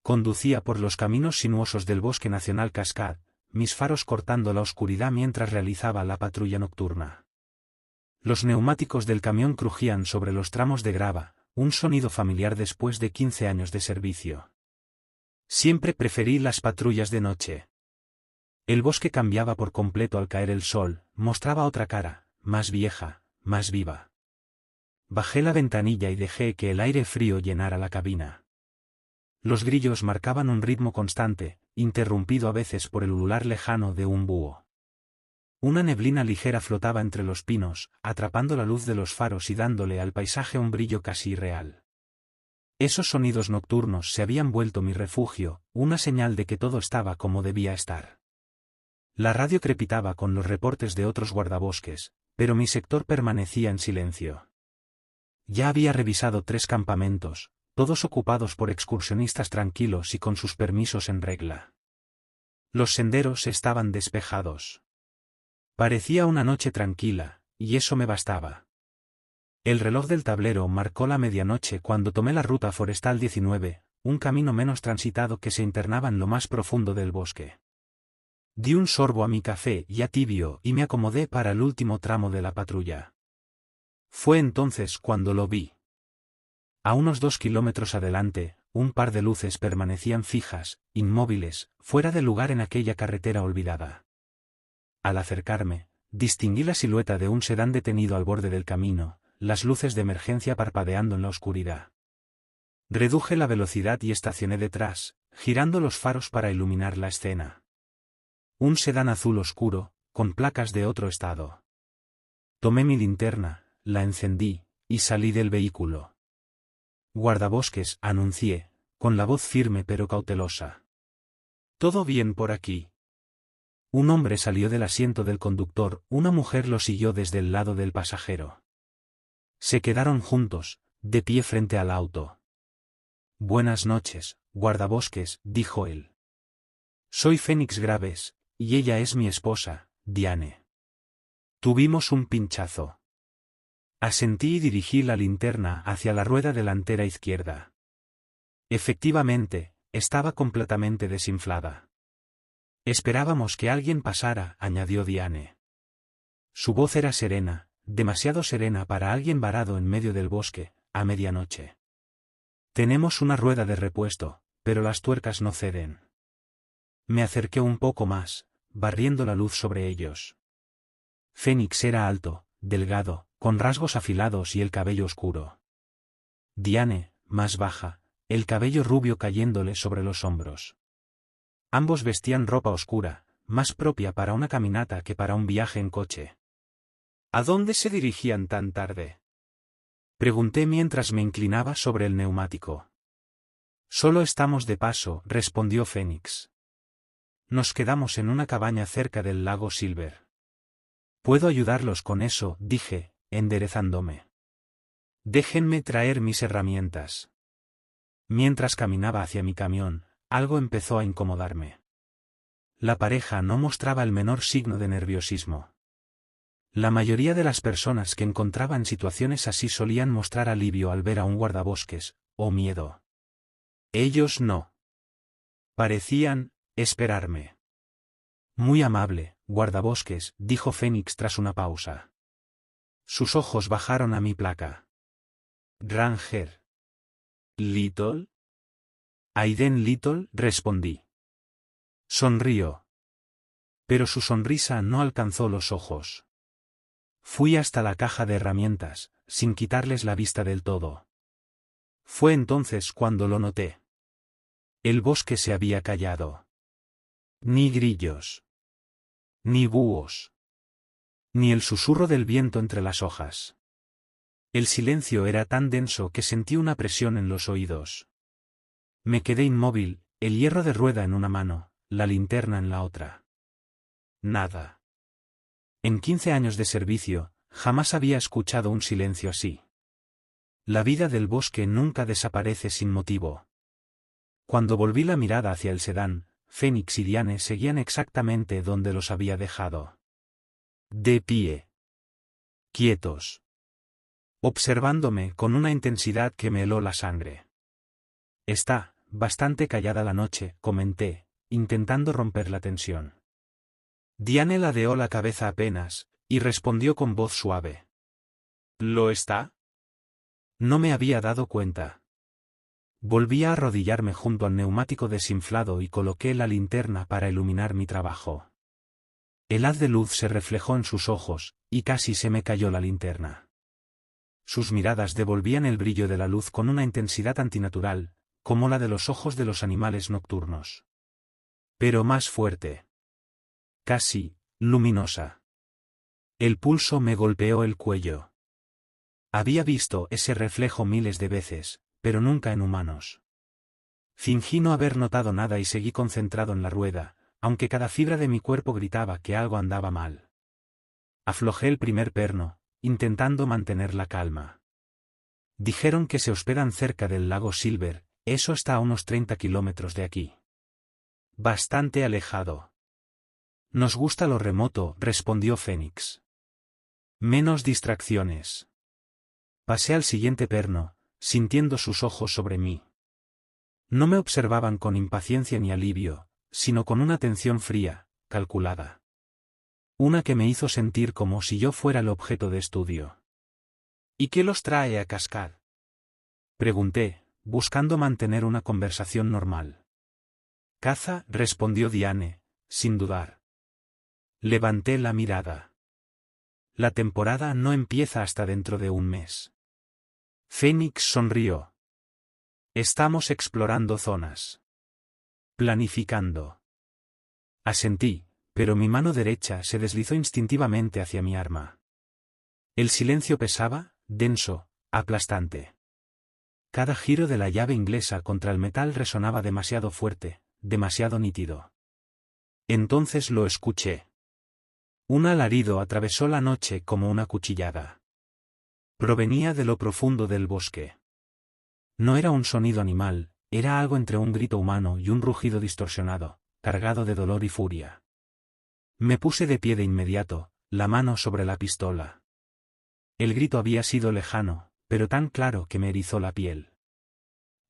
Conducía por los caminos sinuosos del Bosque Nacional Cascade, mis faros cortando la oscuridad mientras realizaba la patrulla nocturna. Los neumáticos del camión crujían sobre los tramos de grava, un sonido familiar después de 15 años de servicio. Siempre preferí las patrullas de noche. El bosque cambiaba por completo al caer el sol, mostraba otra cara, más vieja, más viva. Bajé la ventanilla y dejé que el aire frío llenara la cabina. Los grillos marcaban un ritmo constante, interrumpido a veces por el ulular lejano de un búho. Una neblina ligera flotaba entre los pinos, atrapando la luz de los faros y dándole al paisaje un brillo casi irreal. Esos sonidos nocturnos se habían vuelto mi refugio, una señal de que todo estaba como debía estar. La radio crepitaba con los reportes de otros guardabosques, pero mi sector permanecía en silencio. Ya había revisado 3 campamentos, todos ocupados por excursionistas tranquilos y con sus permisos en regla. Los senderos estaban despejados. Parecía una noche tranquila, y eso me bastaba. El reloj del tablero marcó la medianoche cuando tomé la ruta forestal 19, un camino menos transitado que se internaba en lo más profundo del bosque. Di un sorbo a mi café ya tibio y me acomodé para el último tramo de la patrulla. Fue entonces cuando lo vi. A unos 2 kilómetros adelante, un par de luces permanecían fijas, inmóviles, fuera de lugar en aquella carretera olvidada. Al acercarme, distinguí la silueta de un sedán detenido al borde del camino, las luces de emergencia parpadeando en la oscuridad. Reduje la velocidad y estacioné detrás, girando los faros para iluminar la escena. Un sedán azul oscuro, con placas de otro estado. Tomé mi linterna, la encendí, y salí del vehículo. Guardabosques, anuncié, con la voz firme pero cautelosa. ¿Todo bien por aquí? Un hombre salió del asiento del conductor, una mujer lo siguió desde el lado del pasajero. Se quedaron juntos, de pie frente al auto. Buenas noches, guardabosques, dijo él. Soy Fénix Graves, y ella es mi esposa, Diane. Tuvimos un pinchazo. Asentí y dirigí la linterna hacia la rueda delantera izquierda. Efectivamente, estaba completamente desinflada. Esperábamos que alguien pasara, añadió Diane. Su voz era serena, demasiado serena para alguien varado en medio del bosque, a medianoche. Tenemos una rueda de repuesto, pero las tuercas no ceden. Me acerqué un poco más, barriendo la luz sobre ellos. Fénix era alto, delgado, con rasgos afilados y el cabello oscuro. Diane, más baja, el cabello rubio cayéndole sobre los hombros. Ambos vestían ropa oscura, más propia para una caminata que para un viaje en coche. ¿A dónde se dirigían tan tarde? Pregunté mientras me inclinaba sobre el neumático. Solo estamos de paso, respondió Fénix. Nos quedamos en una cabaña cerca del lago Silver. Puedo ayudarlos con eso, dije, enderezándome. Déjenme traer mis herramientas. Mientras caminaba hacia mi camión, algo empezó a incomodarme. La pareja no mostraba el menor signo de nerviosismo. La mayoría de las personas que encontraba en situaciones así solían mostrar alivio al ver a un guardabosques, o miedo. Ellos no. Parecían esperarme. Muy amable, guardabosques, dijo Fénix tras una pausa. Sus ojos bajaron a mi placa. Ranger. ¿Little? Aiden Little, respondí. Sonrió. Pero su sonrisa no alcanzó los ojos. Fui hasta la caja de herramientas, sin quitarles la vista del todo. Fue entonces cuando lo noté. El bosque se había callado. Ni grillos. Ni búhos. Ni el susurro del viento entre las hojas. El silencio era tan denso que sentí una presión en los oídos. Me quedé inmóvil, el hierro de rueda en una mano, la linterna en la otra. Nada. En 15 años de servicio, jamás había escuchado un silencio así. La vida del bosque nunca desaparece sin motivo. Cuando volví la mirada hacia el sedán, Fénix y Diane seguían exactamente donde los había dejado. De pie. Quietos. Observándome con una intensidad que me heló la sangre. Está bastante callada la noche, comenté, intentando romper la tensión. Diane ladeó la cabeza apenas, y respondió con voz suave. ¿Lo está? No me había dado cuenta. Volví a arrodillarme junto al neumático desinflado y coloqué la linterna para iluminar mi trabajo. El haz de luz se reflejó en sus ojos, y casi se me cayó la linterna. Sus miradas devolvían el brillo de la luz con una intensidad antinatural, como la de los ojos de los animales nocturnos. Pero más fuerte. Casi, luminosa. El pulso me golpeó el cuello. Había visto ese reflejo miles de veces, pero nunca en humanos. Fingí no haber notado nada y seguí concentrado en la rueda, aunque cada fibra de mi cuerpo gritaba que algo andaba mal. Aflojé el primer perno, intentando mantener la calma. Dijeron que se hospedan cerca del lago Silver, eso está a unos 30 kilómetros de aquí. Bastante alejado. Nos gusta lo remoto, respondió Fénix. Menos distracciones. Pasé al siguiente perno, sintiendo sus ojos sobre mí. No me observaban con impaciencia ni alivio, sino con una atención fría, calculada. Una que me hizo sentir como si yo fuera el objeto de estudio. ¿Y qué los trae a Cascade? Pregunté, buscando mantener una conversación normal. Caza, respondió Diane, sin dudar. Levanté la mirada. La temporada no empieza hasta dentro de un mes. Fénix sonrió. Estamos explorando zonas. Planificando. Asentí, pero mi mano derecha se deslizó instintivamente hacia mi arma. El silencio pesaba, denso, aplastante. Cada giro de la llave inglesa contra el metal resonaba demasiado fuerte, demasiado nítido. Entonces lo escuché. Un alarido atravesó la noche como una cuchillada. Provenía de lo profundo del bosque. No era un sonido animal, era algo entre un grito humano y un rugido distorsionado, cargado de dolor y furia. Me puse de pie de inmediato, la mano sobre la pistola. El grito había sido lejano, pero tan claro que me erizó la piel.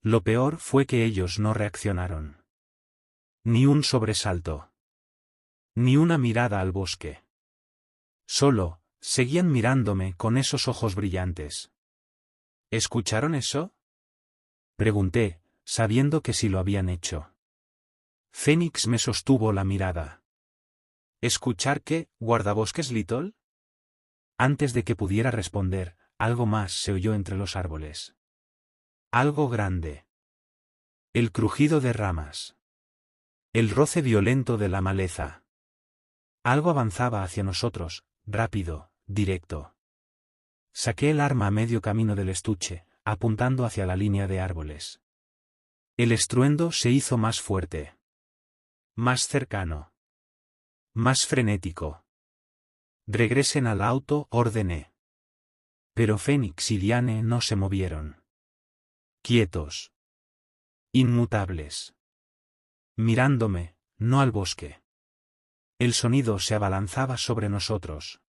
Lo peor fue que ellos no reaccionaron. Ni un sobresalto. Ni una mirada al bosque. Solo, seguían mirándome con esos ojos brillantes. ¿Escucharon eso? Pregunté, sabiendo que sí lo habían hecho. Fénix me sostuvo la mirada. ¿Escuchar qué, guardabosques Little? Antes de que pudiera responder, algo más se oyó entre los árboles. Algo grande. El crujido de ramas. El roce violento de la maleza. Algo avanzaba hacia nosotros, rápido, directo. Saqué el arma a medio camino del estuche, apuntando hacia la línea de árboles. El estruendo se hizo más fuerte. Más cercano. Más frenético. Regresen al auto, ordené. Pero Fénix y Diane no se movieron. Quietos. Inmutables. Mirándome, no al bosque. El sonido se abalanzaba sobre nosotros.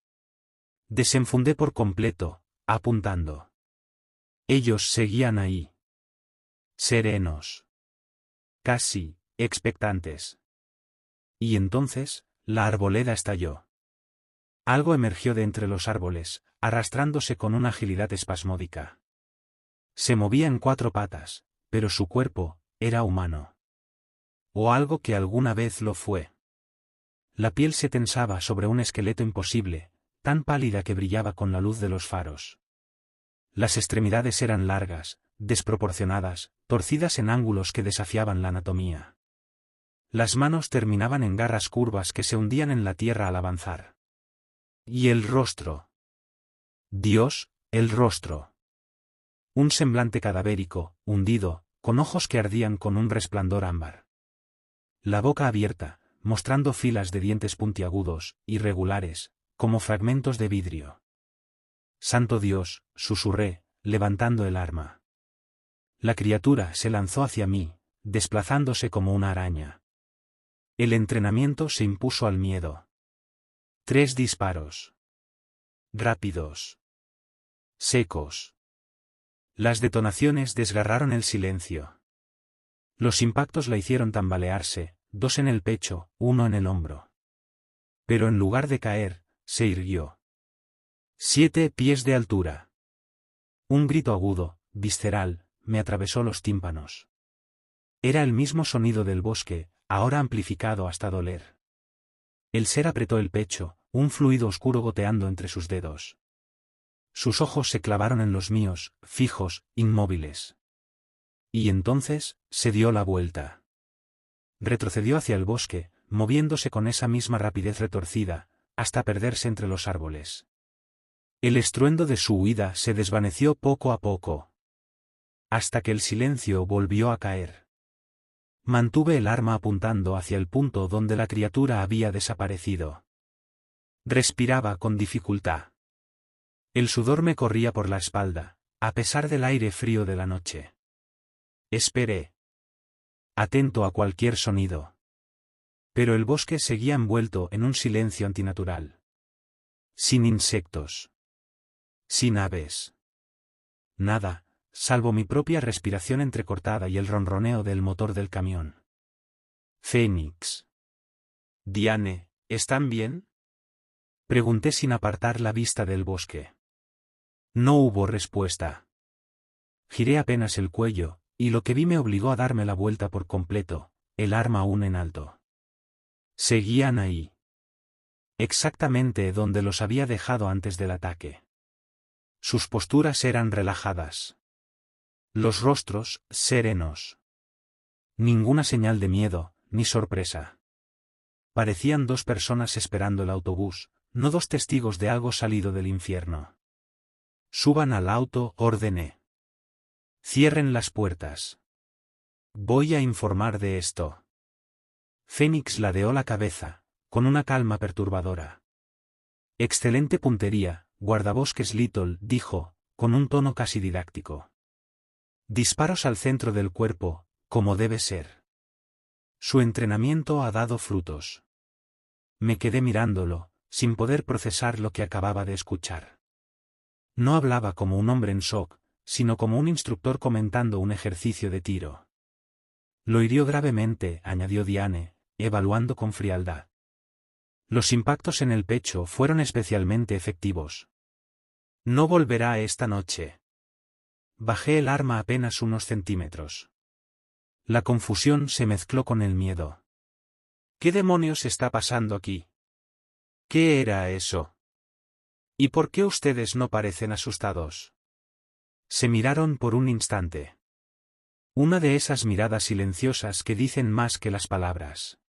Desenfundé por completo, apuntando. Ellos seguían ahí. Serenos. Casi, expectantes. Y entonces, la arboleda estalló. Algo emergió de entre los árboles, arrastrándose con una agilidad espasmódica. Se movía en 4 patas, pero su cuerpo era humano. O algo que alguna vez lo fue. La piel se tensaba sobre un esqueleto imposible, tan pálida que brillaba con la luz de los faros. Las extremidades eran largas, desproporcionadas, torcidas en ángulos que desafiaban la anatomía. Las manos terminaban en garras curvas que se hundían en la tierra al avanzar. Y el rostro. Dios, el rostro. Un semblante cadavérico, hundido, con ojos que ardían con un resplandor ámbar. La boca abierta, mostrando filas de dientes puntiagudos, irregulares, como fragmentos de vidrio. Santo Dios, susurré, levantando el arma. La criatura se lanzó hacia mí, desplazándose como una araña. El entrenamiento se impuso al miedo. 3 disparos. Rápidos. Secos. Las detonaciones desgarraron el silencio. Los impactos la hicieron tambalearse, 2 en el pecho, 1 en el hombro. Pero en lugar de caer, se irguió. 7 pies de altura. Un grito agudo, visceral, me atravesó los tímpanos. Era el mismo sonido del bosque, ahora amplificado hasta doler. El ser apretó el pecho, un fluido oscuro goteando entre sus dedos. Sus ojos se clavaron en los míos, fijos, inmóviles. Y entonces, se dio la vuelta. Retrocedió hacia el bosque, moviéndose con esa misma rapidez retorcida, hasta perderse entre los árboles. El estruendo de su huida se desvaneció poco a poco. Hasta que el silencio volvió a caer. Mantuve el arma apuntando hacia el punto donde la criatura había desaparecido. Respiraba con dificultad. El sudor me corría por la espalda, a pesar del aire frío de la noche. Esperé. Atento a cualquier sonido. Pero el bosque seguía envuelto en un silencio antinatural. Sin insectos. Sin aves. Nada, salvo mi propia respiración entrecortada y el ronroneo del motor del camión. Fénix. Diane, ¿están bien? Pregunté sin apartar la vista del bosque. No hubo respuesta. Giré apenas el cuello, y lo que vi me obligó a darme la vuelta por completo, el arma aún en alto. Seguían ahí. Exactamente donde los había dejado antes del ataque. Sus posturas eran relajadas. Los rostros, serenos. Ninguna señal de miedo, ni sorpresa. Parecían 2 personas esperando el autobús, no 2 testigos de algo salido del infierno. Suban al auto, ordené. Cierren las puertas. Voy a informar de esto. Fénix ladeó la cabeza, con una calma perturbadora. Excelente puntería, guardabosques Little, dijo, con un tono casi didáctico. Disparos al centro del cuerpo, como debe ser. Su entrenamiento ha dado frutos. Me quedé mirándolo, sin poder procesar lo que acababa de escuchar. No hablaba como un hombre en shock, sino como un instructor comentando un ejercicio de tiro. Lo hirió gravemente, añadió Diane, evaluando con frialdad. Los impactos en el pecho fueron especialmente efectivos. No volverá esta noche. Bajé el arma apenas unos centímetros. La confusión se mezcló con el miedo. ¿Qué demonios está pasando aquí? ¿Qué era eso? ¿Y por qué ustedes no parecen asustados? Se miraron por un instante. Una de esas miradas silenciosas que dicen más que las palabras.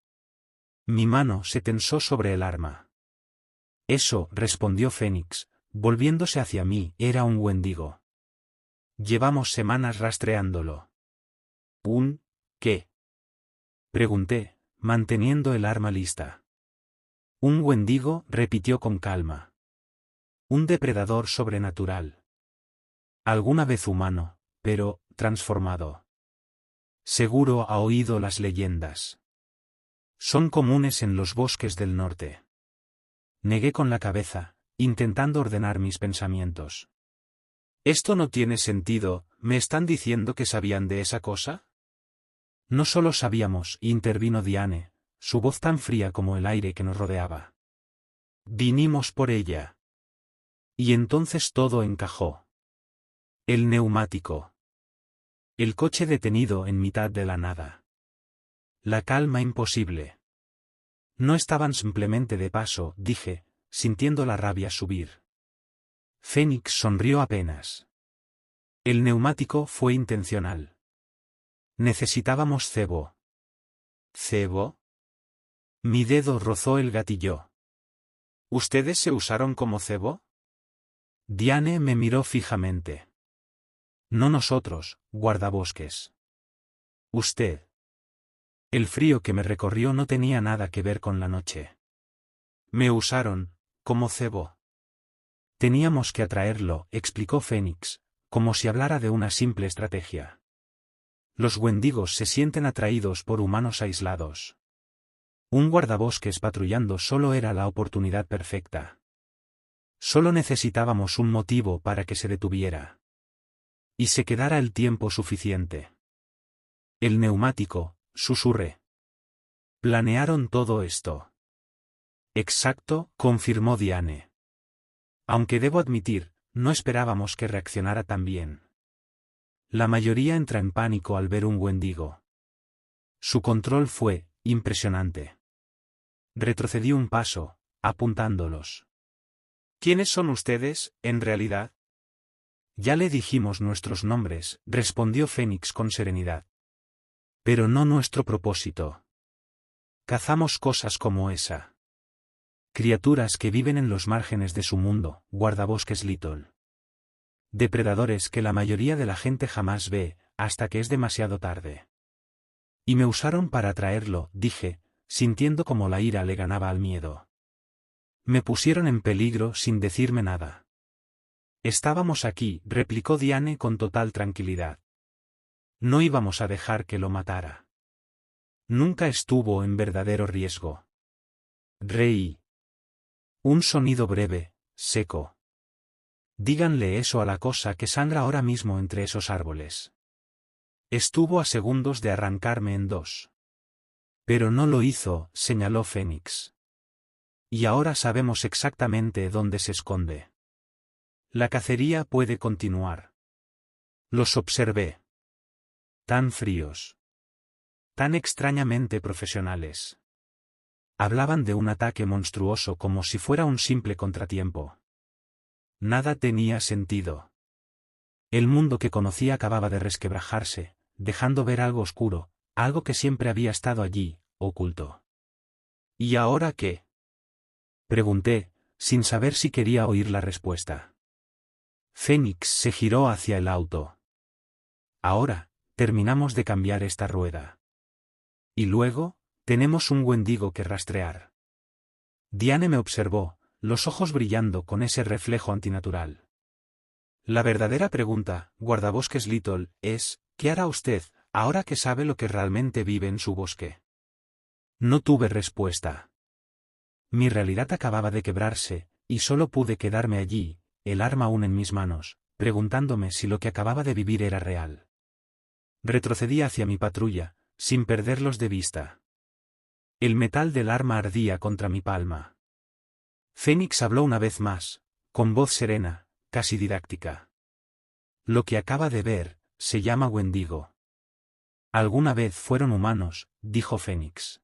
Mi mano se tensó sobre el arma. Eso, respondió Fénix, volviéndose hacia mí, era un Wendigo. Llevamos semanas rastreándolo. ¿Un qué? Pregunté, manteniendo el arma lista. Un Wendigo, repitió con calma. Un depredador sobrenatural. Alguna vez humano, pero, transformado. Seguro ha oído las leyendas. Son comunes en los bosques del norte. Negué con la cabeza, intentando ordenar mis pensamientos. Esto no tiene sentido, ¿me están diciendo que sabían de esa cosa? No solo sabíamos, intervino Diane, su voz tan fría como el aire que nos rodeaba. Vinimos por ella. Y entonces todo encajó. El neumático. El coche detenido en mitad de la nada. La calma imposible. No estaban simplemente de paso, dije, sintiendo la rabia subir. Fénix sonrió apenas. El neumático fue intencional. Necesitábamos cebo. ¿Cebo? Mi dedo rozó el gatillo. ¿Ustedes se usaron como cebo? Diane me miró fijamente. No nosotros, guardabosques. Usted. El frío que me recorrió no tenía nada que ver con la noche. Me usaron, como cebo. Teníamos que atraerlo, explicó Fénix, como si hablara de una simple estrategia. Los Wendigos se sienten atraídos por humanos aislados. Un guardabosques patrullando solo era la oportunidad perfecta. Solo necesitábamos un motivo para que se detuviera. Y se quedara el tiempo suficiente. El neumático, susurré. Planearon todo esto. Exacto, confirmó Diane. Aunque debo admitir, no esperábamos que reaccionara tan bien. La mayoría entra en pánico al ver un Wendigo. Su control fue impresionante. Retrocedí un paso, apuntándolos. ¿Quiénes son ustedes, en realidad? Ya le dijimos nuestros nombres, respondió Fénix con serenidad. Pero no nuestro propósito. Cazamos cosas como esa. Criaturas que viven en los márgenes de su mundo, guardabosques Little. Depredadores que la mayoría de la gente jamás ve, hasta que es demasiado tarde. Y me usaron para atraerlo, dije, sintiendo como la ira le ganaba al miedo. Me pusieron en peligro sin decirme nada. Estábamos aquí, replicó Diane con total tranquilidad. No íbamos a dejar que lo matara. Nunca estuvo en verdadero riesgo. Reí. Un sonido breve, seco. Díganle eso a la cosa que sangra ahora mismo entre esos árboles. Estuvo a segundos de arrancarme en dos. Pero no lo hizo, señaló Fénix. Y ahora sabemos exactamente dónde se esconde. La cacería puede continuar. Los observé. Tan fríos. Tan extrañamente profesionales. Hablaban de un ataque monstruoso como si fuera un simple contratiempo. Nada tenía sentido. El mundo que conocía acababa de resquebrajarse, dejando ver algo oscuro, algo que siempre había estado allí, oculto. ¿Y ahora qué? Pregunté, sin saber si quería oír la respuesta. Fénix se giró hacia el auto. Ahora, terminamos de cambiar esta rueda. Y luego, tenemos un Wendigo que rastrear. Diane me observó, los ojos brillando con ese reflejo antinatural. La verdadera pregunta, guardabosques Little, es, ¿qué hará usted, ahora que sabe lo que realmente vive en su bosque? No tuve respuesta. Mi realidad acababa de quebrarse, y solo pude quedarme allí, el arma aún en mis manos, preguntándome si lo que acababa de vivir era real. Retrocedí hacia mi patrulla, sin perderlos de vista. El metal del arma ardía contra mi palma. Fénix habló una vez más, con voz serena, casi didáctica. Lo que acaba de ver, se llama Wendigo. Alguna vez fueron humanos, dijo Fénix.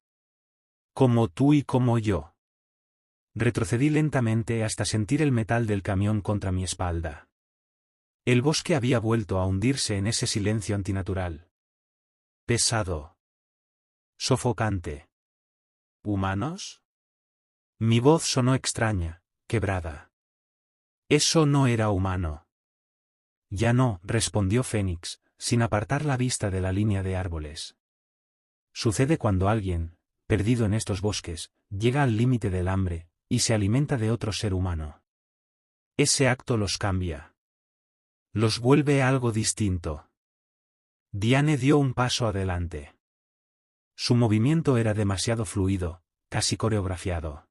Como tú y como yo. Retrocedí lentamente hasta sentir el metal del camión contra mi espalda. El bosque había vuelto a hundirse en ese silencio antinatural. Pesado. Sofocante. ¿Humanos? Mi voz sonó extraña, quebrada. Eso no era humano. Ya no, respondió Fénix, sin apartar la vista de la línea de árboles. Sucede cuando alguien, perdido en estos bosques, llega al límite del hambre, y se alimenta de otro ser humano. Ese acto los cambia. Los vuelve algo distinto. Diane dio un paso adelante. Su movimiento era demasiado fluido, casi coreografiado.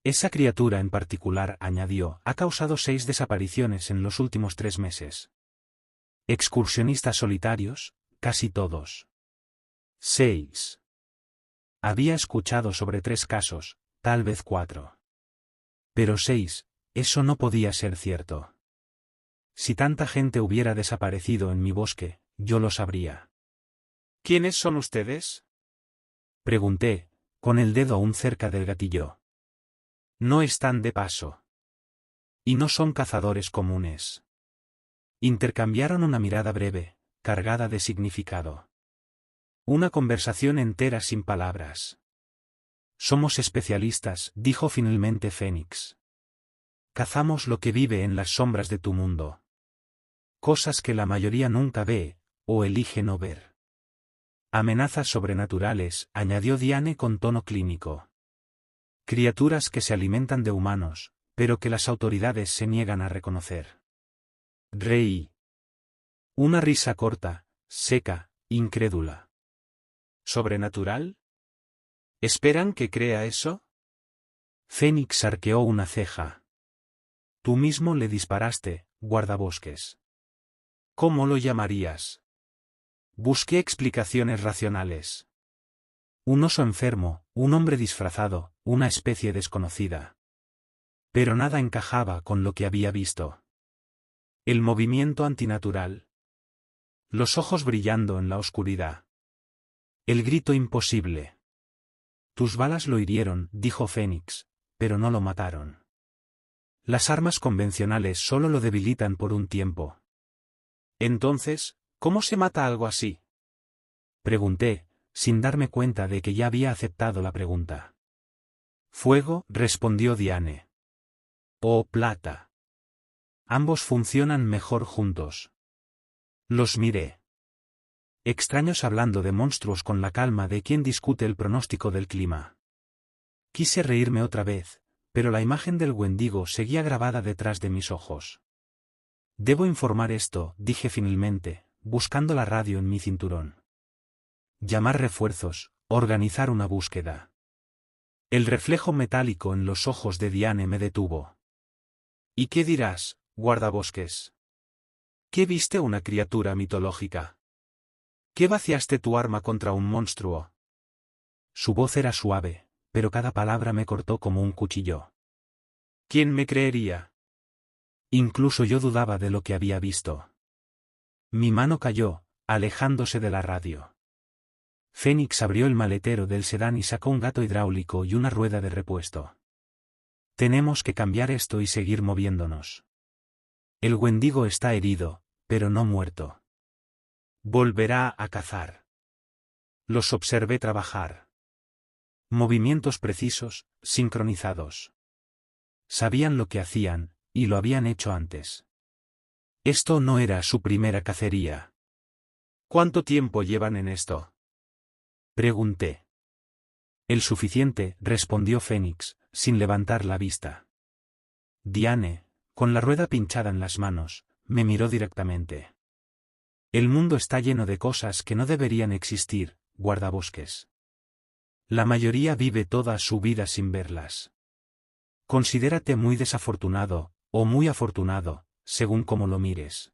Esa criatura en particular, añadió, ha causado 6 desapariciones en los últimos 3 meses. Excursionistas solitarios, casi todos. 6. Había escuchado sobre 3 casos, tal vez 4. Pero 6, eso no podía ser cierto. Si tanta gente hubiera desaparecido en mi bosque, yo lo sabría. ¿Quiénes son ustedes? Pregunté, con el dedo aún cerca del gatillo. No están de paso. Y no son cazadores comunes. Intercambiaron una mirada breve, cargada de significado. Una conversación entera sin palabras. Somos especialistas, dijo finalmente Fénix. Cazamos lo que vive en las sombras de tu mundo. Cosas que la mayoría nunca ve, o elige no ver. Amenazas sobrenaturales, añadió Diane con tono clínico. Criaturas que se alimentan de humanos, pero que las autoridades se niegan a reconocer. Reí. Una risa corta, seca, incrédula. ¿Sobrenatural? ¿Esperan que crea eso? Fénix arqueó una ceja. Tú mismo le disparaste, guardabosques. ¿Cómo lo llamarías? Busqué explicaciones racionales. Un oso enfermo, un hombre disfrazado, una especie desconocida. Pero nada encajaba con lo que había visto. El movimiento antinatural. Los ojos brillando en la oscuridad. El grito imposible. Tus balas lo hirieron, dijo Fénix, pero no lo mataron. Las armas convencionales solo lo debilitan por un tiempo. Entonces, ¿cómo se mata algo así? Pregunté, sin darme cuenta de que ya había aceptado la pregunta. Fuego, respondió Diane. O plata. Ambos funcionan mejor juntos. Los miré. Extraños hablando de monstruos con la calma de quien discute el pronóstico del clima. Quise reírme otra vez, pero la imagen del Wendigo seguía grabada detrás de mis ojos. Debo informar esto, dije finalmente, buscando la radio en mi cinturón. Llamar refuerzos, organizar una búsqueda. El reflejo metálico en los ojos de Diane me detuvo. ¿Y qué dirás, guardabosques? ¿Qué viste una criatura mitológica? ¿Qué vaciaste tu arma contra un monstruo? Su voz era suave, pero cada palabra me cortó como un cuchillo. ¿Quién me creería? Incluso yo dudaba de lo que había visto. Mi mano cayó, alejándose de la radio. Fénix abrió el maletero del sedán y sacó un gato hidráulico y una rueda de repuesto. Tenemos que cambiar esto y seguir moviéndonos. El Wendigo está herido, pero no muerto. Volverá a cazar. Los observé trabajar. Movimientos precisos, sincronizados. Sabían lo que hacían, y lo habían hecho antes. Esto no era su primera cacería. ¿Cuánto tiempo llevan en esto? Pregunté. El suficiente, respondió Fénix, sin levantar la vista. Diane, con la rueda pinchada en las manos, me miró directamente. El mundo está lleno de cosas que no deberían existir, guardabosques. La mayoría vive toda su vida sin verlas. Considérate muy desafortunado, o muy afortunado, según cómo lo mires.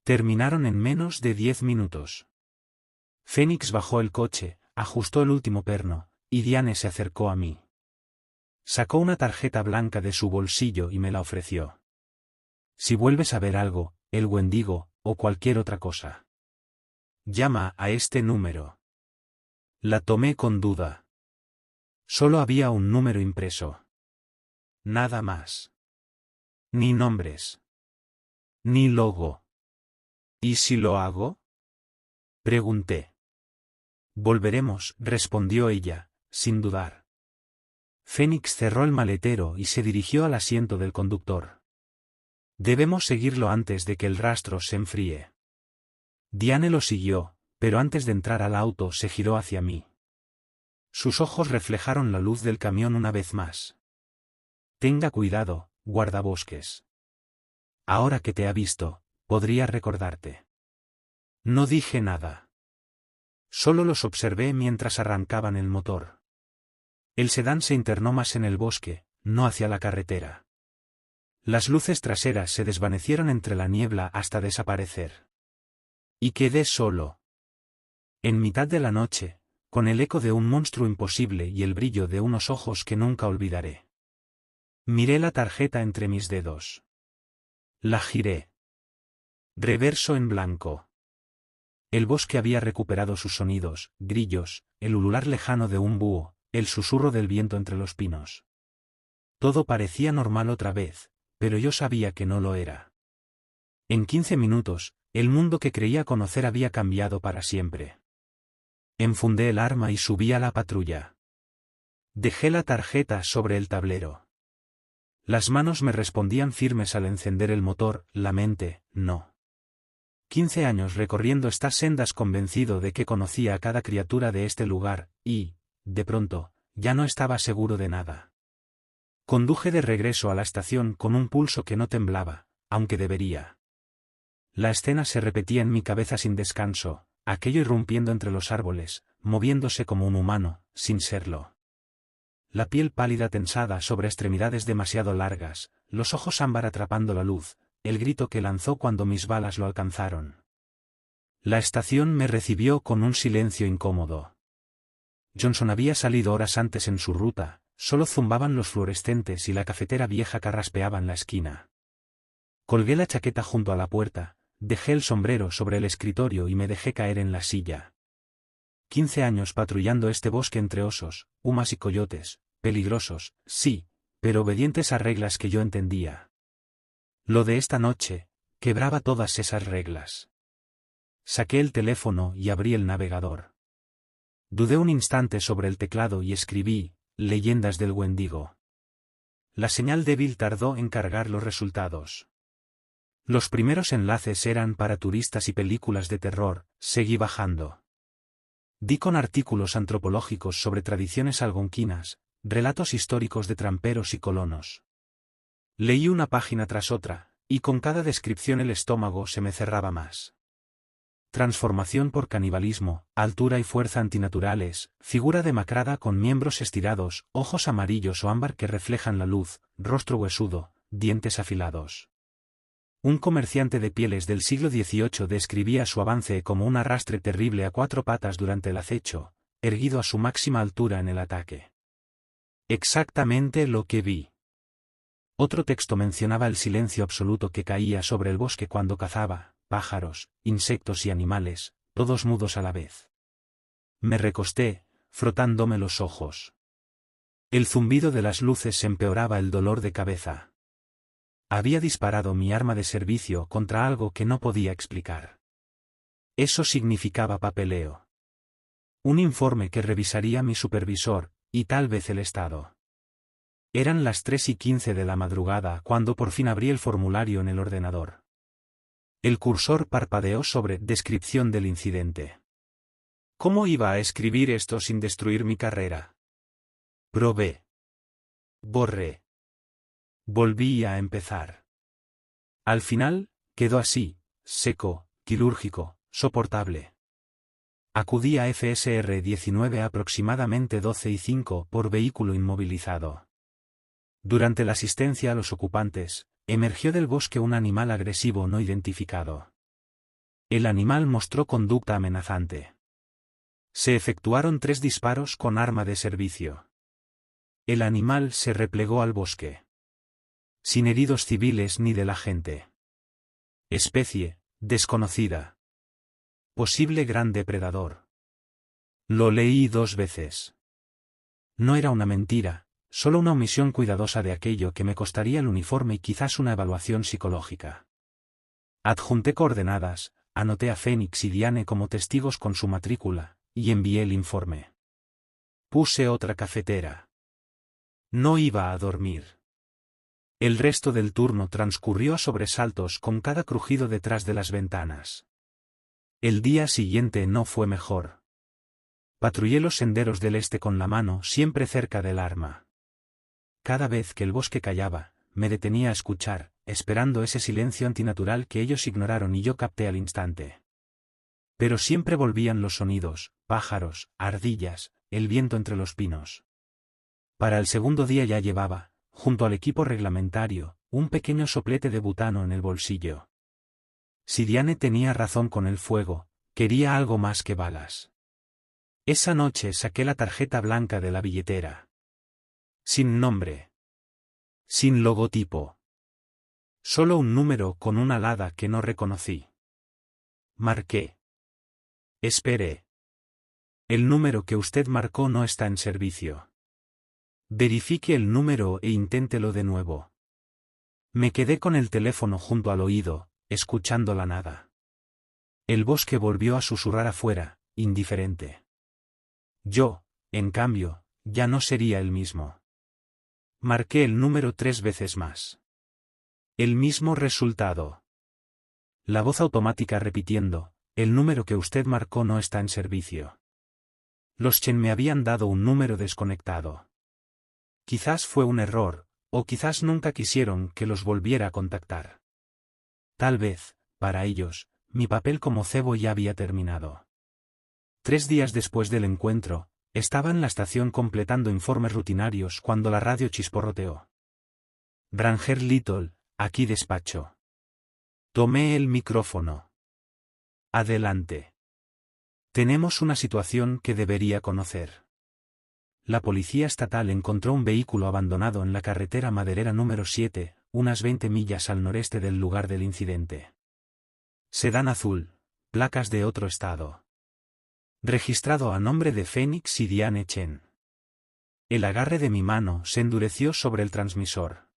Terminaron en menos de 10 minutos. Fénix bajó el coche, ajustó el último perno, y Diane se acercó a mí. Sacó una tarjeta blanca de su bolsillo y me la ofreció. Si vuelves a ver algo, el Wendigo, o cualquier otra cosa, llama a este número. La tomé con duda. Solo había un número impreso. Nada más. Ni nombres. Ni logo. ¿Y si lo hago? Pregunté. Volveremos, respondió ella, sin dudar. Fénix cerró el maletero y se dirigió al asiento del conductor. Debemos seguirlo antes de que el rastro se enfríe. Diane lo siguió, pero antes de entrar al auto se giró hacia mí. Sus ojos reflejaron la luz del camión una vez más. Tenga cuidado, guardabosques. Ahora que te ha visto, podría recordarte. No dije nada. Solo los observé mientras arrancaban el motor. El sedán se internó más en el bosque, no hacia la carretera. Las luces traseras se desvanecieron entre la niebla hasta desaparecer. Y quedé solo. En mitad de la noche, con el eco de un monstruo imposible y el brillo de unos ojos que nunca olvidaré. Miré la tarjeta entre mis dedos. La giré. Reverso en blanco. El bosque había recuperado sus sonidos, grillos, el ulular lejano de un búho, el susurro del viento entre los pinos. Todo parecía normal otra vez, pero yo sabía que no lo era. En 15 minutos, el mundo que creía conocer había cambiado para siempre. Enfundé el arma y subí a la patrulla. Dejé la tarjeta sobre el tablero. Las manos me respondían firmes al encender el motor, la mente, no. 15 años recorriendo estas sendas convencido de que conocía a cada criatura de este lugar, y, de pronto, ya no estaba seguro de nada. Conduje de regreso a la estación con un pulso que no temblaba, aunque debería. La escena se repetía en mi cabeza sin descanso, aquello irrumpiendo entre los árboles, moviéndose como un humano, sin serlo. La piel pálida tensada sobre extremidades demasiado largas, los ojos ámbar atrapando la luz, el grito que lanzó cuando mis balas lo alcanzaron. La estación me recibió con un silencio incómodo. Johnson había salido horas antes en su ruta, solo zumbaban los fluorescentes y la cafetera vieja carraspeaba en la esquina. Colgué la chaqueta junto a la puerta, dejé el sombrero sobre el escritorio y me dejé caer en la silla. 15 años patrullando este bosque entre osos, pumas y coyotes, peligrosos, sí, pero obedientes a reglas que yo entendía. Lo de esta noche, quebraba todas esas reglas. Saqué el teléfono y abrí el navegador. Dudé un instante sobre el teclado y escribí, Leyendas del Wendigo. La señal débil tardó en cargar los resultados. Los primeros enlaces eran para turistas y películas de terror, seguí bajando. Di con artículos antropológicos sobre tradiciones algonquinas, relatos históricos de tramperos y colonos. Leí una página tras otra, y con cada descripción el estómago se me cerraba más. Transformación por canibalismo, altura y fuerza antinaturales, figura demacrada con miembros estirados, ojos amarillos o ámbar que reflejan la luz, rostro huesudo, dientes afilados. Un comerciante de pieles del siglo XVIII describía su avance como un arrastre terrible a 4 patas durante el acecho, erguido a su máxima altura en el ataque. Exactamente lo que vi. Otro texto mencionaba el silencio absoluto que caía sobre el bosque cuando cazaba, pájaros, insectos y animales, todos mudos a la vez. Me recosté, frotándome los ojos. El zumbido de las luces empeoraba el dolor de cabeza. Había disparado mi arma de servicio contra algo que no podía explicar. Eso significaba papeleo. Un informe que revisaría mi supervisor, y tal vez el Estado. Eran las 3:15 de la madrugada cuando por fin abrí el formulario en el ordenador. El cursor parpadeó sobre descripción del incidente. ¿Cómo iba a escribir esto sin destruir mi carrera? Probé. Borré. Volví a empezar. Al final, quedó así, seco, quirúrgico, soportable. Acudí a FSR 19 aproximadamente 12:05 por vehículo inmovilizado. Durante la asistencia a los ocupantes, emergió del bosque un animal agresivo no identificado. El animal mostró conducta amenazante. Se efectuaron 3 disparos con arma de servicio. El animal se replegó al bosque. Sin heridos civiles ni de la gente. Especie, desconocida. Posible gran depredador. Lo leí 2 veces. No era una mentira, solo una omisión cuidadosa de aquello que me costaría el uniforme y quizás una evaluación psicológica. Adjunté coordenadas, anoté a Fénix y Diane como testigos con su matrícula, y envié el informe. Puse otra cafetera. No iba a dormir. El resto del turno transcurrió a sobresaltos con cada crujido detrás de las ventanas. El día siguiente no fue mejor. Patrullé los senderos del este con la mano siempre cerca del arma. Cada vez que el bosque callaba, me detenía a escuchar, esperando ese silencio antinatural que ellos ignoraron y yo capté al instante. Pero siempre volvían los sonidos, pájaros, ardillas, el viento entre los pinos. Para el segundo día ya llevaba, junto al equipo reglamentario, un pequeño soplete de butano en el bolsillo. Si Diane tenía razón con el fuego, quería algo más que balas. Esa noche saqué la tarjeta blanca de la billetera. Sin nombre. Sin logotipo. Solo un número con una alada que no reconocí. Marqué. Espere. El número que usted marcó no está en servicio. Verifique el número e inténtelo de nuevo. Me quedé con el teléfono junto al oído, escuchando la nada. El bosque volvió a susurrar afuera, indiferente. Yo, en cambio, ya no sería el mismo. Marqué el número 3 veces más. El mismo resultado. La voz automática repitiendo, el número que usted marcó no está en servicio. Los Chen me habían dado un número desconectado. Quizás fue un error, o quizás nunca quisieron que los volviera a contactar. Tal vez, para ellos, mi papel como cebo ya había terminado. 3 días después del encuentro, estaba en la estación completando informes rutinarios cuando la radio chisporroteó. Ranger Little, aquí despacho. Tomé el micrófono. Adelante. Tenemos una situación que debería conocer. La policía estatal encontró un vehículo abandonado en la carretera maderera número 7, unas 20 millas al noreste del lugar del incidente. Sedán azul, placas de otro estado. Registrado a nombre de Phoenix y Diane Chen. El agarre de mi mano se endureció sobre el transmisor.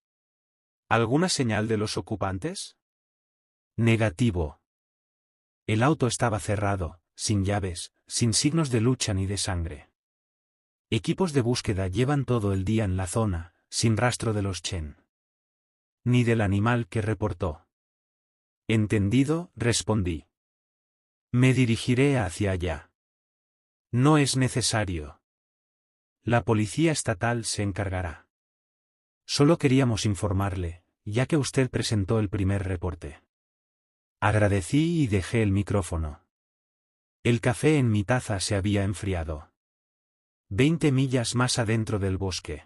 ¿Alguna señal de los ocupantes? Negativo. El auto estaba cerrado, sin llaves, sin signos de lucha ni de sangre. Equipos de búsqueda llevan todo el día en la zona, sin rastro de los Chen. Ni del animal que reportó. Entendido, respondí. Me dirigiré hacia allá. No es necesario. La policía estatal se encargará. Solo queríamos informarle, ya que usted presentó el primer reporte. Agradecí y dejé el micrófono. El café en mi taza se había enfriado. 20 millas más adentro del bosque.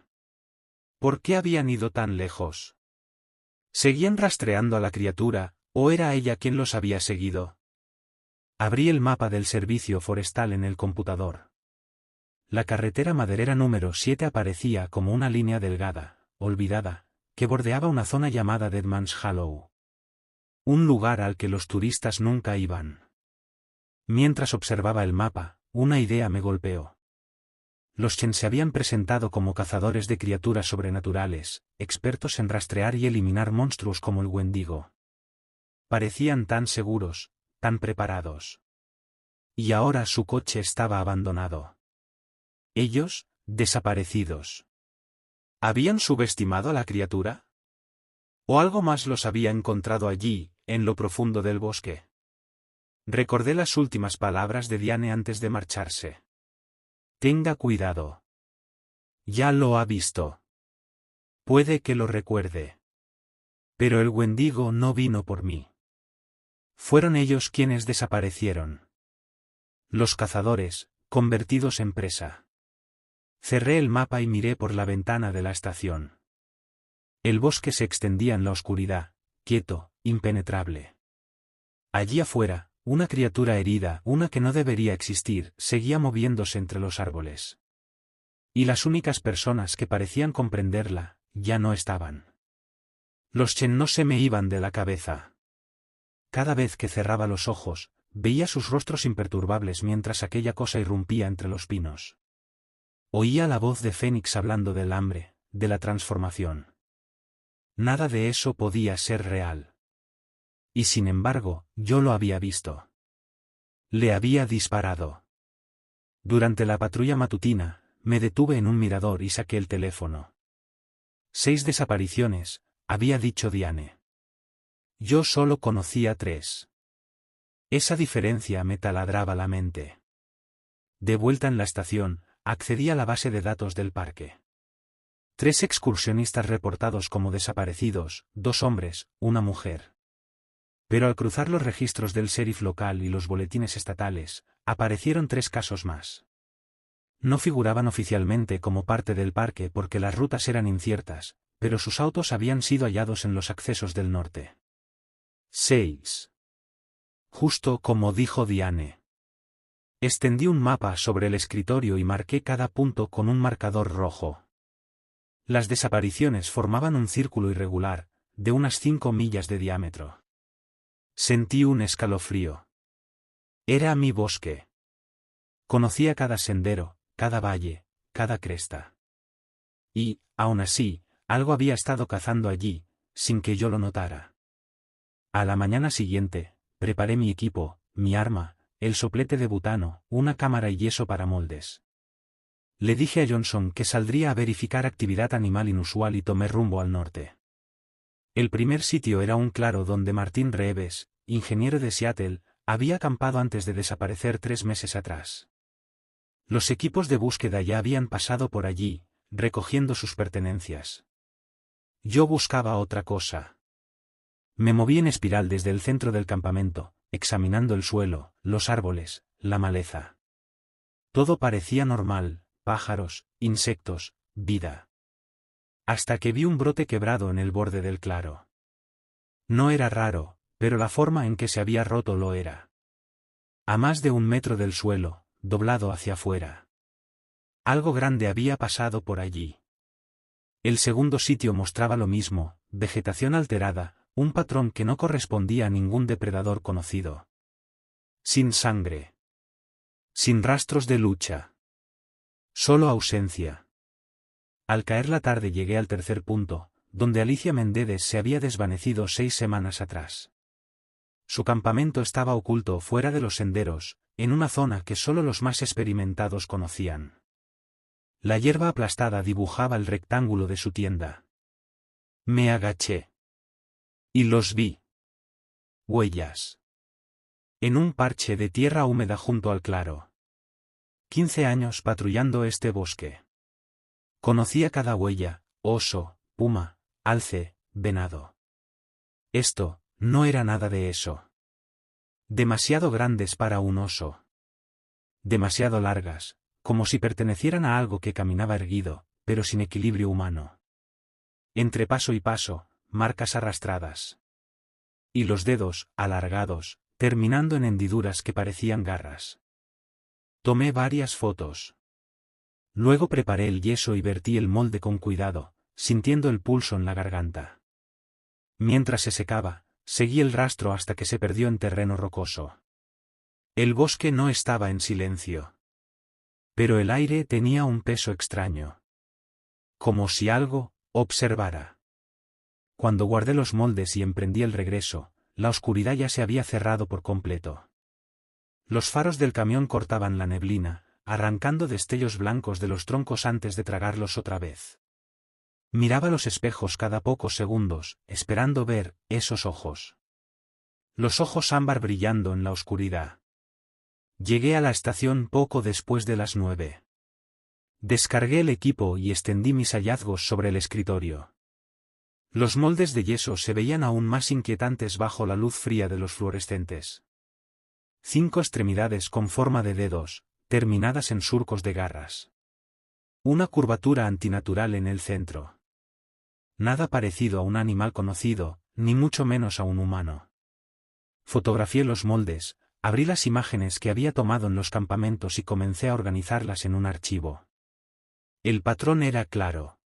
¿Por qué habían ido tan lejos? ¿Seguían rastreando a la criatura, o era ella quien los había seguido? Abrí el mapa del servicio forestal en el computador. La carretera maderera número 7 aparecía como una línea delgada, olvidada, que bordeaba una zona llamada Deadman's Hollow. Un lugar al que los turistas nunca iban. Mientras observaba el mapa, una idea me golpeó. Los Chen se habían presentado como cazadores de criaturas sobrenaturales, expertos en rastrear y eliminar monstruos como el Wendigo. Parecían tan seguros, tan preparados. Y ahora su coche estaba abandonado. Ellos, desaparecidos. ¿Habían subestimado a la criatura? ¿O algo más los había encontrado allí, en lo profundo del bosque? Recordé las últimas palabras de Diane antes de marcharse. Tenga cuidado. Ya lo ha visto. Puede que lo recuerde. Pero el Wendigo no vino por mí. Fueron ellos quienes desaparecieron. Los cazadores, convertidos en presa. Cerré el mapa y miré por la ventana de la estación. El bosque se extendía en la oscuridad, quieto, impenetrable. Allí afuera, una criatura herida, una que no debería existir, seguía moviéndose entre los árboles. Y las únicas personas que parecían comprenderla, ya no estaban. Los Chen no se me iban de la cabeza. Cada vez que cerraba los ojos, veía sus rostros imperturbables mientras aquella cosa irrumpía entre los pinos. Oía la voz de Fénix hablando del hambre, de la transformación. Nada de eso podía ser real. Y sin embargo, yo lo había visto. Le había disparado. Durante la patrulla matutina, me detuve en un mirador y saqué el teléfono. 6 desapariciones, había dicho Diane. Yo solo conocía 3. Esa diferencia me taladraba la mente. De vuelta en la estación, accedí a la base de datos del parque. 3 excursionistas reportados como desaparecidos, 2 hombres, una mujer. Pero al cruzar los registros del sheriff local y los boletines estatales, aparecieron 3 casos más. No figuraban oficialmente como parte del parque porque las rutas eran inciertas, pero sus autos habían sido hallados en los accesos del norte. 6. Justo como dijo Diane. Extendí un mapa sobre el escritorio y marqué cada punto con un marcador rojo. Las desapariciones formaban un círculo irregular, de unas 5 millas de diámetro. Sentí un escalofrío. Era mi bosque. Conocía cada sendero, cada valle, cada cresta. Y, aún así, algo había estado cazando allí, sin que yo lo notara. A la mañana siguiente, preparé mi equipo, mi arma, el soplete de butano, una cámara y yeso para moldes. Le dije a Johnson que saldría a verificar actividad animal inusual y tomé rumbo al norte. El primer sitio era un claro donde Martin Reeves, ingeniero de Seattle, había acampado antes de desaparecer 3 meses atrás. Los equipos de búsqueda ya habían pasado por allí, recogiendo sus pertenencias. Yo buscaba otra cosa. Me moví en espiral desde el centro del campamento, examinando el suelo, los árboles, la maleza. Todo parecía normal, pájaros, insectos, vida. Hasta que vi un brote quebrado en el borde del claro. No era raro, pero la forma en que se había roto lo era. A más de 1 metro del suelo, doblado hacia afuera. Algo grande había pasado por allí. El segundo sitio mostraba lo mismo, vegetación alterada, un patrón que no correspondía a ningún depredador conocido. Sin sangre. Sin rastros de lucha. Solo ausencia. Al caer la tarde llegué al tercer punto, donde Alicia Mendedes se había desvanecido 6 semanas atrás. Su campamento estaba oculto fuera de los senderos, en una zona que solo los más experimentados conocían. La hierba aplastada dibujaba el rectángulo de su tienda. Me agaché. Y los vi. Huellas. En un parche de tierra húmeda junto al claro. 15 años patrullando este bosque. Conocía cada huella, oso, puma, alce, venado. Esto, no era nada de eso. Demasiado grandes para un oso. Demasiado largas, como si pertenecieran a algo que caminaba erguido, pero sin equilibrio humano. Entre paso y paso, marcas arrastradas. Y los dedos, alargados, terminando en hendiduras que parecían garras. Tomé varias fotos. Luego preparé el yeso y vertí el molde con cuidado, sintiendo el pulso en la garganta. Mientras se secaba, seguí el rastro hasta que se perdió en terreno rocoso. El bosque no estaba en silencio. Pero el aire tenía un peso extraño. Como si algo observara. Cuando guardé los moldes y emprendí el regreso, la oscuridad ya se había cerrado por completo. Los faros del camión cortaban la neblina, arrancando destellos blancos de los troncos antes de tragarlos otra vez. Miraba los espejos cada pocos segundos, esperando ver esos ojos. Los ojos ámbar brillando en la oscuridad. Llegué a la estación poco después de las 9. Descargué el equipo y extendí mis hallazgos sobre el escritorio. Los moldes de yeso se veían aún más inquietantes bajo la luz fría de los fluorescentes. 5 extremidades con forma de dedos, terminadas en surcos de garras. Una curvatura antinatural en el centro. Nada parecido a un animal conocido, ni mucho menos a un humano. Fotografié los moldes, abrí las imágenes que había tomado en los campamentos y comencé a organizarlas en un archivo. El patrón era claro.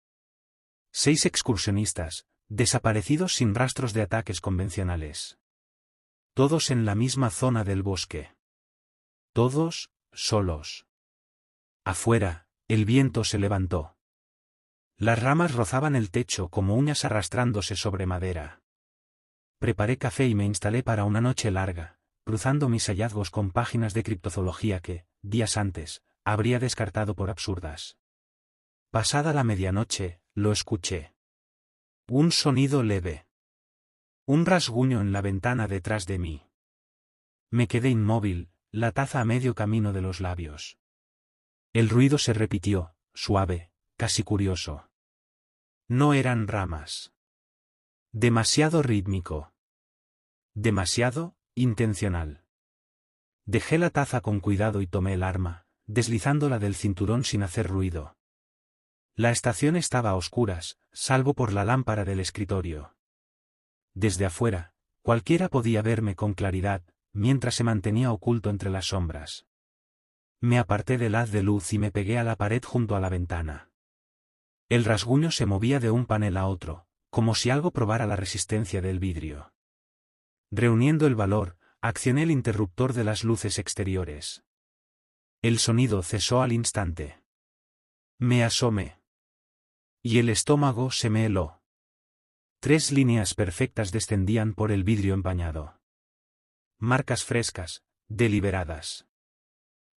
6 excursionistas, desaparecidos sin rastros de ataques convencionales. Todos en la misma zona del bosque. Todos, solos. Afuera, el viento se levantó. Las ramas rozaban el techo como uñas arrastrándose sobre madera. Preparé café y me instalé para una noche larga, cruzando mis hallazgos con páginas de criptozoología que, días antes, habría descartado por absurdas. Pasada la medianoche, lo escuché. Un sonido leve. Un rasguño en la ventana detrás de mí. Me quedé inmóvil, la taza a medio camino de los labios. El ruido se repitió, suave, casi curioso. No eran ramas. Demasiado rítmico. Demasiado intencional. Dejé la taza con cuidado y tomé el arma, deslizándola del cinturón sin hacer ruido. La estación estaba a oscuras, salvo por la lámpara del escritorio. Desde afuera, cualquiera podía verme con claridad, mientras se mantenía oculto entre las sombras. Me aparté del haz de luz y me pegué a la pared junto a la ventana. El rasguño se movía de un panel a otro, como si algo probara la resistencia del vidrio. Reuniendo el valor, accioné el interruptor de las luces exteriores. El sonido cesó al instante. Me asomé. Y el estómago se me heló. 3 líneas perfectas descendían por el vidrio empañado. Marcas frescas, deliberadas.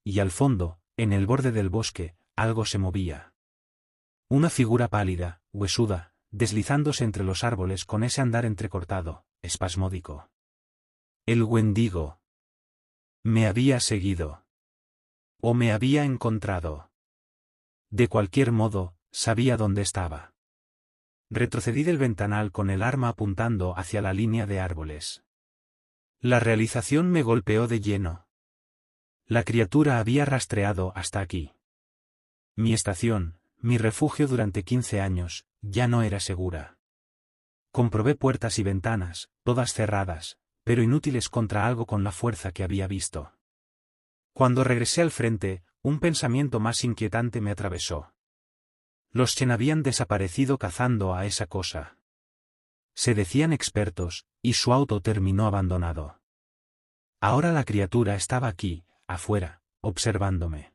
Y al fondo, en el borde del bosque, algo se movía. Una figura pálida, huesuda, deslizándose entre los árboles con ese andar entrecortado, espasmódico. El Wendigo. Me había seguido. O me había encontrado. De cualquier modo, sabía dónde estaba. Retrocedí del ventanal con el arma apuntando hacia la línea de árboles. La realización me golpeó de lleno. La criatura había rastreado hasta aquí. Mi estación, mi refugio durante 15 años, ya no era segura. Comprobé puertas y ventanas, todas cerradas, pero inútiles contra algo con la fuerza que había visto. Cuando regresé al frente, un pensamiento más inquietante me atravesó. Los Chen habían desaparecido cazando a esa cosa. Se decían expertos, y su auto terminó abandonado. Ahora la criatura estaba aquí, afuera, observándome.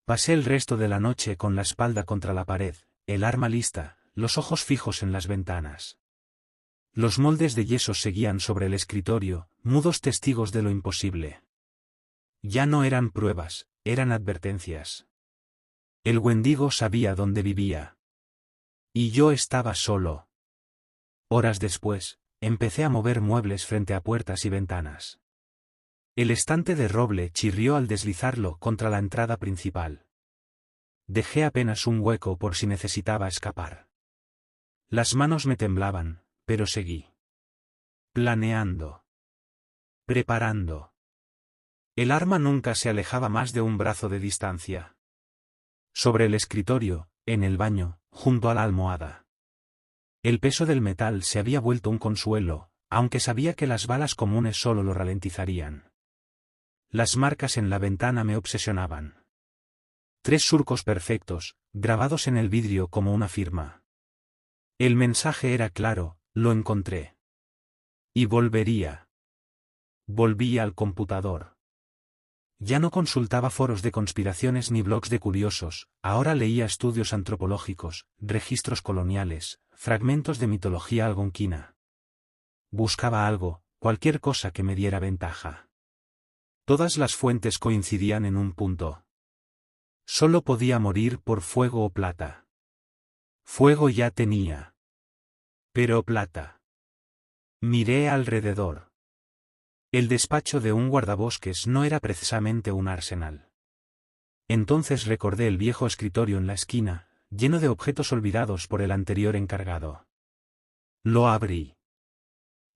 Pasé el resto de la noche con la espalda contra la pared, el arma lista, los ojos fijos en las ventanas. Los moldes de yeso seguían sobre el escritorio, mudos testigos de lo imposible. Ya no eran pruebas, eran advertencias. El Wendigo sabía dónde vivía. Y yo estaba solo. Horas después, empecé a mover muebles frente a puertas y ventanas. El estante de roble chirrió al deslizarlo contra la entrada principal. Dejé apenas un hueco por si necesitaba escapar. Las manos me temblaban, pero seguí. Planeando. Preparando. El arma nunca se alejaba más de un brazo de distancia. Sobre el escritorio, en el baño, junto a la almohada. El peso del metal se había vuelto un consuelo, aunque sabía que las balas comunes solo lo ralentizarían. Las marcas en la ventana me obsesionaban. 3 surcos perfectos, grabados en el vidrio como una firma. El mensaje era claro, lo encontré. Y volvería. Volví al computador. Ya no consultaba foros de conspiraciones ni blogs de curiosos, ahora leía estudios antropológicos, registros coloniales, fragmentos de mitología algonquina. Buscaba algo, cualquier cosa que me diera ventaja. Todas las fuentes coincidían en un punto. Solo podía morir por fuego o plata. Fuego ya tenía. Pero plata. Miré alrededor. El despacho de un guardabosques no era precisamente un arsenal. Entonces recordé el viejo escritorio en la esquina, lleno de objetos olvidados por el anterior encargado. Lo abrí.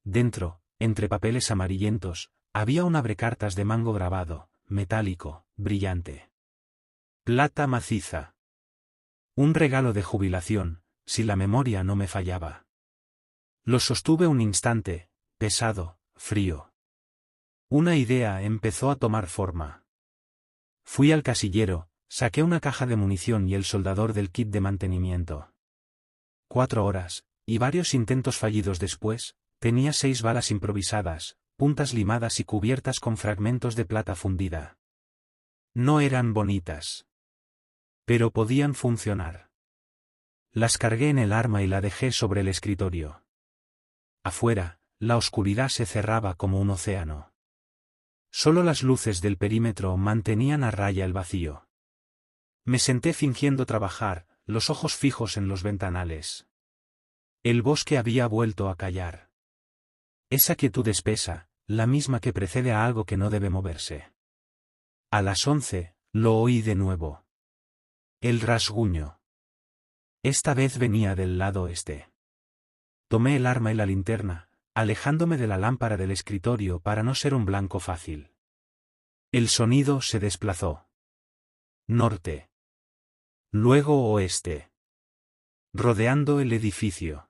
Dentro, entre papeles amarillentos, había un abrecartas de mango grabado, metálico, brillante. Plata maciza. Un regalo de jubilación, si la memoria no me fallaba. Lo sostuve un instante, pesado, frío. Una idea empezó a tomar forma. Fui al casillero, saqué una caja de munición y el soldador del kit de mantenimiento. 4 horas, y varios intentos fallidos después, tenía 6 balas improvisadas, puntas limadas y cubiertas con fragmentos de plata fundida. No eran bonitas. Pero podían funcionar. Las cargué en el arma y la dejé sobre el escritorio. Afuera, la oscuridad se cerraba como un océano. Solo las luces del perímetro mantenían a raya el vacío. Me senté fingiendo trabajar, los ojos fijos en los ventanales. El bosque había vuelto a callar. Esa quietud espesa, la misma que precede a algo que no debe moverse. A las 11, lo oí de nuevo. El rasguño. Esta vez venía del lado este. Tomé el arma y la linterna, alejándome de la lámpara del escritorio para no ser un blanco fácil. El sonido se desplazó. Norte. Luego oeste. Rodeando el edificio.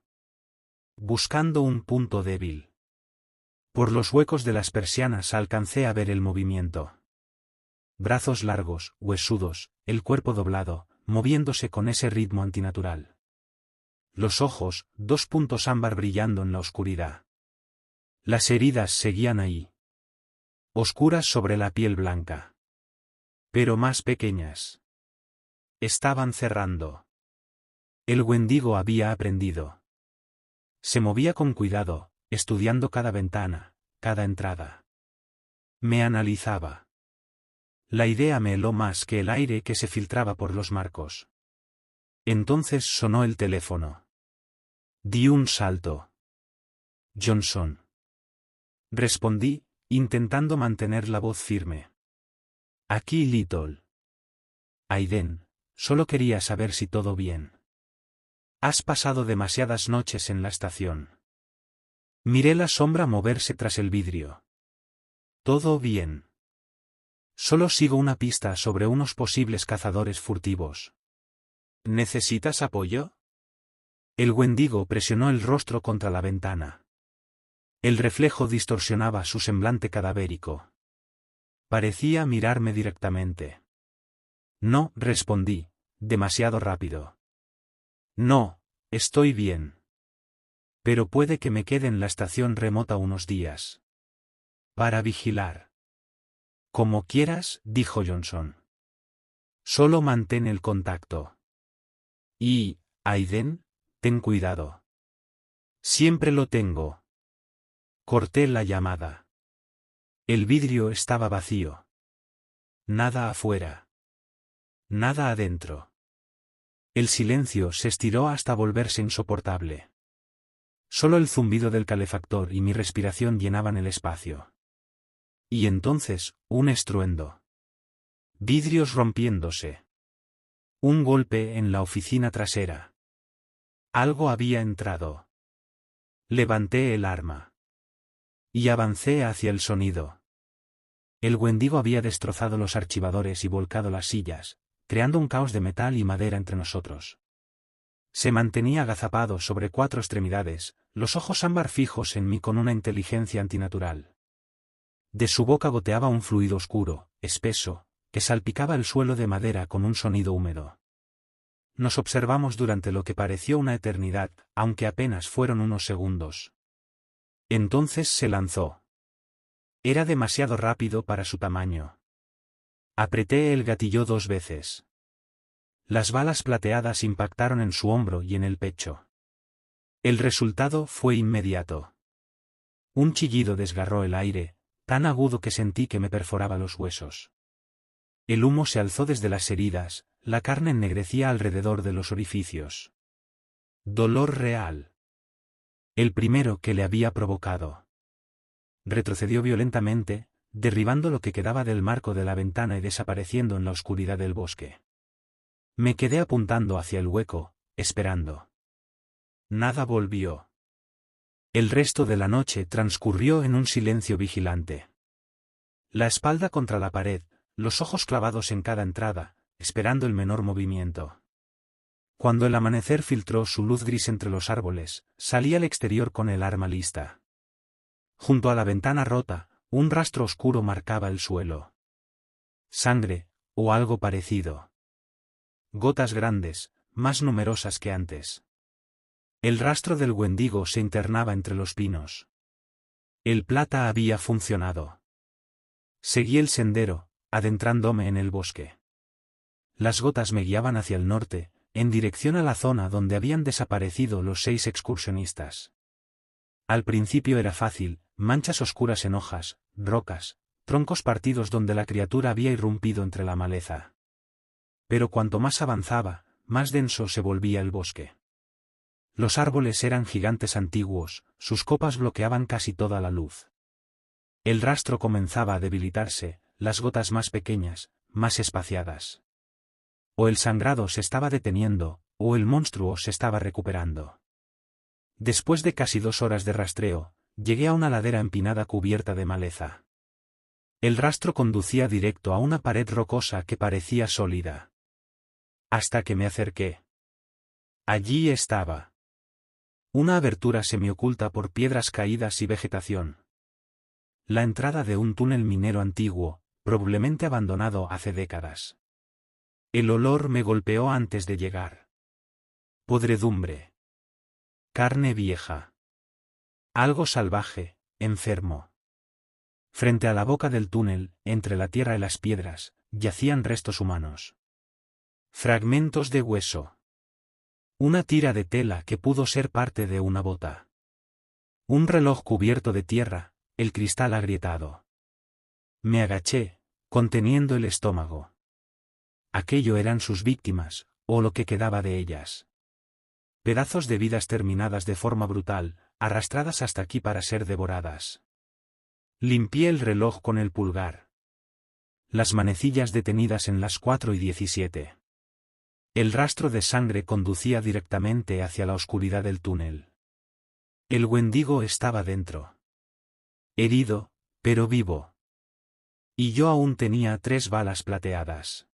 Buscando un punto débil. Por los huecos de las persianas alcancé a ver el movimiento. Brazos largos, huesudos, el cuerpo doblado, moviéndose con ese ritmo antinatural. Los ojos, 2 puntos ámbar brillando en la oscuridad. Las heridas seguían ahí. Oscuras sobre la piel blanca. Pero más pequeñas. Estaban cerrando. El Wendigo había aprendido. Se movía con cuidado, estudiando cada ventana, cada entrada. Me analizaba. La idea me heló más que el aire que se filtraba por los marcos. Entonces sonó el teléfono. Di un salto. Johnson. Respondí, intentando mantener la voz firme. Aquí Little. Aiden, solo quería saber si todo bien. Has pasado demasiadas noches en la estación. Miré la sombra moverse tras el vidrio. Todo bien. Solo sigo una pista sobre unos posibles cazadores furtivos. ¿Necesitas apoyo? El Wendigo presionó el rostro contra la ventana. El reflejo distorsionaba su semblante cadavérico. Parecía mirarme directamente. No, respondí, demasiado rápido. No, estoy bien. Pero puede que me quede en la estación remota unos días. Para vigilar. Como quieras, dijo Johnson. Solo mantén el contacto. Y, Aiden, ten cuidado. Siempre lo tengo. Corté la llamada. El vidrio estaba vacío. Nada afuera. Nada adentro. El silencio se estiró hasta volverse insoportable. Solo el zumbido del calefactor y mi respiración llenaban el espacio. Y entonces, un estruendo. Vidrios rompiéndose. Un golpe en la oficina trasera. Algo había entrado. Levanté el arma. Y avancé hacia el sonido. El Wendigo había destrozado los archivadores y volcado las sillas, creando un caos de metal y madera entre nosotros. Se mantenía agazapado sobre 4 extremidades, los ojos ámbar fijos en mí con una inteligencia antinatural. De su boca goteaba un fluido oscuro, espeso, que salpicaba el suelo de madera con un sonido húmedo. Nos observamos durante lo que pareció una eternidad, aunque apenas fueron unos segundos. Entonces se lanzó. Era demasiado rápido para su tamaño. Apreté el gatillo 2 veces. Las balas plateadas impactaron en su hombro y en el pecho. El resultado fue inmediato. Un chillido desgarró el aire, tan agudo que sentí que me perforaba los huesos. El humo se alzó desde las heridas, la carne ennegrecía alrededor de los orificios. Dolor real. El primero que le había provocado. Retrocedió violentamente, derribando lo que quedaba del marco de la ventana y desapareciendo en la oscuridad del bosque. Me quedé apuntando hacia el hueco, esperando. Nada volvió. El resto de la noche transcurrió en un silencio vigilante. La espalda contra la pared, los ojos clavados en cada entrada, esperando el menor movimiento. Cuando el amanecer filtró su luz gris entre los árboles, salí al exterior con el arma lista. Junto a la ventana rota, un rastro oscuro marcaba el suelo. Sangre, o algo parecido. Gotas grandes, más numerosas que antes. El rastro del Wendigo se internaba entre los pinos. El plata había funcionado. Seguí el sendero, adentrándome en el bosque. Las gotas me guiaban hacia el norte, en dirección a la zona donde habían desaparecido los 6 excursionistas. Al principio era fácil, manchas oscuras en hojas, rocas, troncos partidos donde la criatura había irrumpido entre la maleza. Pero cuanto más avanzaba, más denso se volvía el bosque. Los árboles eran gigantes antiguos, sus copas bloqueaban casi toda la luz. El rastro comenzaba a debilitarse, las gotas más pequeñas, más espaciadas. O el sangrado se estaba deteniendo, o el monstruo se estaba recuperando. Después de casi 2 horas de rastreo, llegué a una ladera empinada cubierta de maleza. El rastro conducía directo a una pared rocosa que parecía sólida. Hasta que me acerqué. Allí estaba. Una abertura semioculta por piedras caídas y vegetación. La entrada de un túnel minero antiguo, probablemente abandonado hace décadas. El olor me golpeó antes de llegar. Podredumbre. Carne vieja. Algo salvaje, enfermo. Frente a la boca del túnel, entre la tierra y las piedras, yacían restos humanos. Fragmentos de hueso. Una tira de tela que pudo ser parte de una bota. Un reloj cubierto de tierra, el cristal agrietado. Me agaché, conteniendo el estómago. Aquello eran sus víctimas, o lo que quedaba de ellas. Pedazos de vidas terminadas de forma brutal, arrastradas hasta aquí para ser devoradas. Limpié el reloj con el pulgar. Las manecillas detenidas en las 4:17. El rastro de sangre conducía directamente hacia la oscuridad del túnel. El Wendigo estaba dentro. Herido, pero vivo. Y yo aún tenía 3 balas plateadas.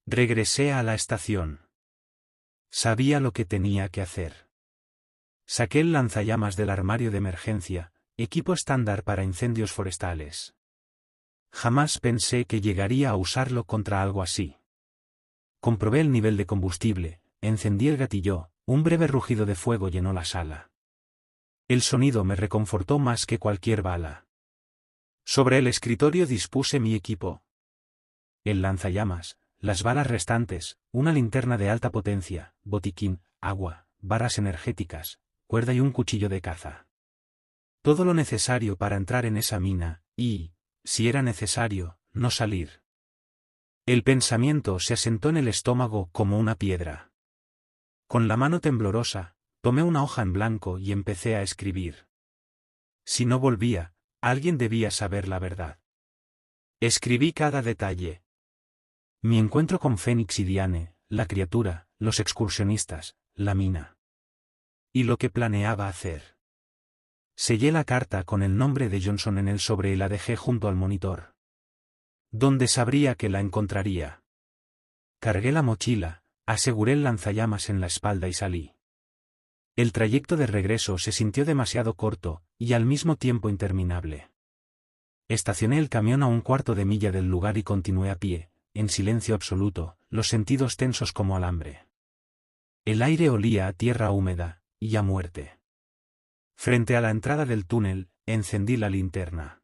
Regresé a la estación. Sabía lo que tenía que hacer. Saqué el lanzallamas del armario de emergencia, equipo estándar para incendios forestales. Jamás pensé que llegaría a usarlo contra algo así. Comprobé el nivel de combustible, encendí el gatillo, un breve rugido de fuego llenó la sala. El sonido me reconfortó más que cualquier bala. Sobre el escritorio dispuse mi equipo. El lanzallamas, las balas restantes, una linterna de alta potencia, botiquín, agua, barras energéticas, cuerda y un cuchillo de caza. Todo lo necesario para entrar en esa mina, y, si era necesario, no salir. El pensamiento se asentó en el estómago como una piedra. Con la mano temblorosa, tomé una hoja en blanco y empecé a escribir. Si no volvía, alguien debía saber la verdad. Escribí cada detalle. Mi encuentro con Fénix y Diane, la criatura, los excursionistas, la mina. Y lo que planeaba hacer. Sellé la carta con el nombre de Johnson en el sobre y la dejé junto al monitor. Donde sabría que la encontraría. Cargué la mochila, aseguré el lanzallamas en la espalda y salí. El trayecto de regreso se sintió demasiado corto, y al mismo tiempo interminable. Estacioné el camión a un cuarto de milla del lugar y continué a pie, en silencio absoluto, los sentidos tensos como alambre. El aire olía a tierra húmeda, y a muerte. Frente a la entrada del túnel, encendí la linterna.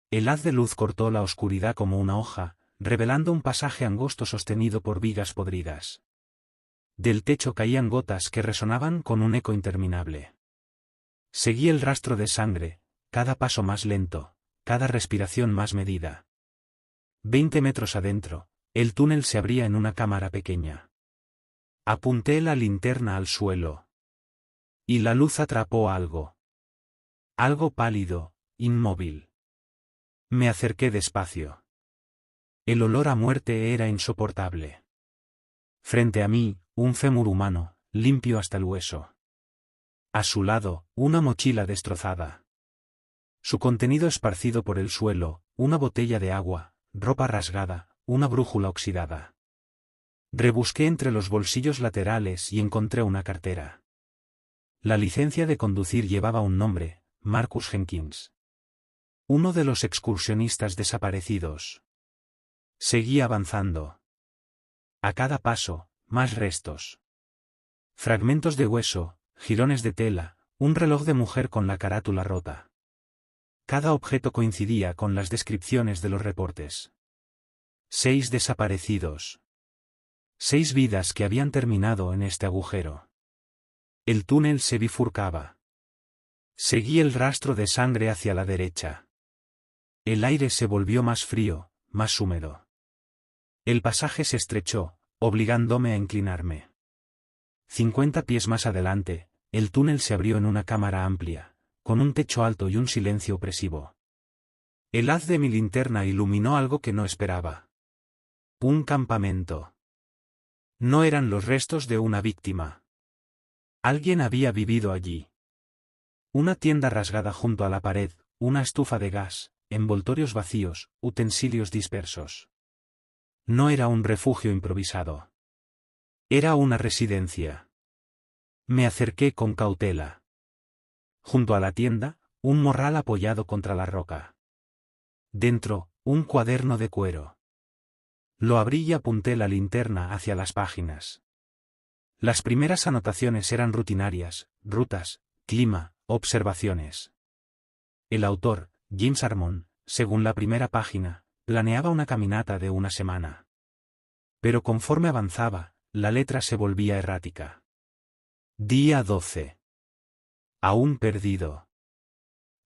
El haz de luz cortó la oscuridad como una hoja, revelando un pasaje angosto sostenido por vigas podridas. Del techo caían gotas que resonaban con un eco interminable. Seguí el rastro de sangre, cada paso más lento, cada respiración más medida. 20 metros adentro, el túnel se abría en una cámara pequeña. Apunté la linterna al suelo. Y la luz atrapó algo. Algo pálido, inmóvil. Me acerqué despacio. El olor a muerte era insoportable. Frente a mí, un fémur humano, limpio hasta el hueso. A su lado, una mochila destrozada. Su contenido esparcido por el suelo, una botella de agua, ropa rasgada, una brújula oxidada. Rebusqué entre los bolsillos laterales y encontré una cartera. La licencia de conducir llevaba un nombre, Marcus Jenkins. Uno de los excursionistas desaparecidos. Seguí avanzando. A cada paso, más restos. Fragmentos de hueso, jirones de tela, un reloj de mujer con la carátula rota. Cada objeto coincidía con las descripciones de los reportes. 6 desaparecidos. 6 vidas que habían terminado en este agujero. El túnel se bifurcaba. Seguí el rastro de sangre hacia la derecha. El aire se volvió más frío, más húmedo. El pasaje se estrechó, obligándome a inclinarme. 50 pies más adelante, el túnel se abrió en una cámara amplia, con un techo alto y un silencio opresivo. El haz de mi linterna iluminó algo que no esperaba. Un campamento. No eran los restos de una víctima. Alguien había vivido allí. Una tienda rasgada junto a la pared, una estufa de gas, envoltorios vacíos, utensilios dispersos. No era un refugio improvisado. Era una residencia. Me acerqué con cautela. Junto a la tienda, un morral apoyado contra la roca. Dentro, un cuaderno de cuero. Lo abrí y apunté la linterna hacia las páginas. Las primeras anotaciones eran rutinarias, rutas, clima, observaciones. El autor, James Harmon, según la primera página, planeaba una caminata de una semana. Pero conforme avanzaba, la letra se volvía errática. Día 12. Aún perdido.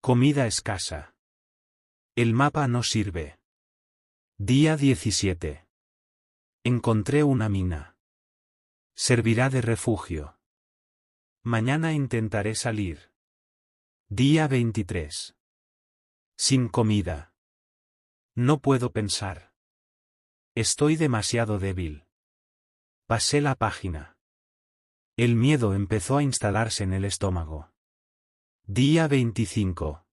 Comida escasa. El mapa no sirve. Día 17. Encontré una mina. Servirá de refugio. Mañana intentaré salir. Día 23. Sin comida. No puedo pensar. Estoy demasiado débil. Pasé la página. El miedo empezó a instalarse en el estómago. Día 25.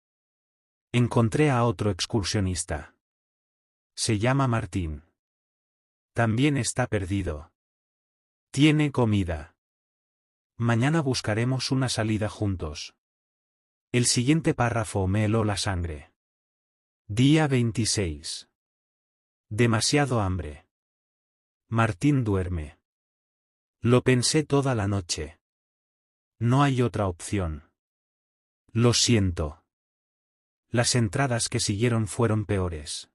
Encontré a otro excursionista. Se llama Martín. También está perdido. Tiene comida. Mañana buscaremos una salida juntos. El siguiente párrafo me heló la sangre. Día 26. Demasiado hambre. Martín duerme. Lo pensé toda la noche. No hay otra opción. Lo siento. Las entradas que siguieron fueron peores.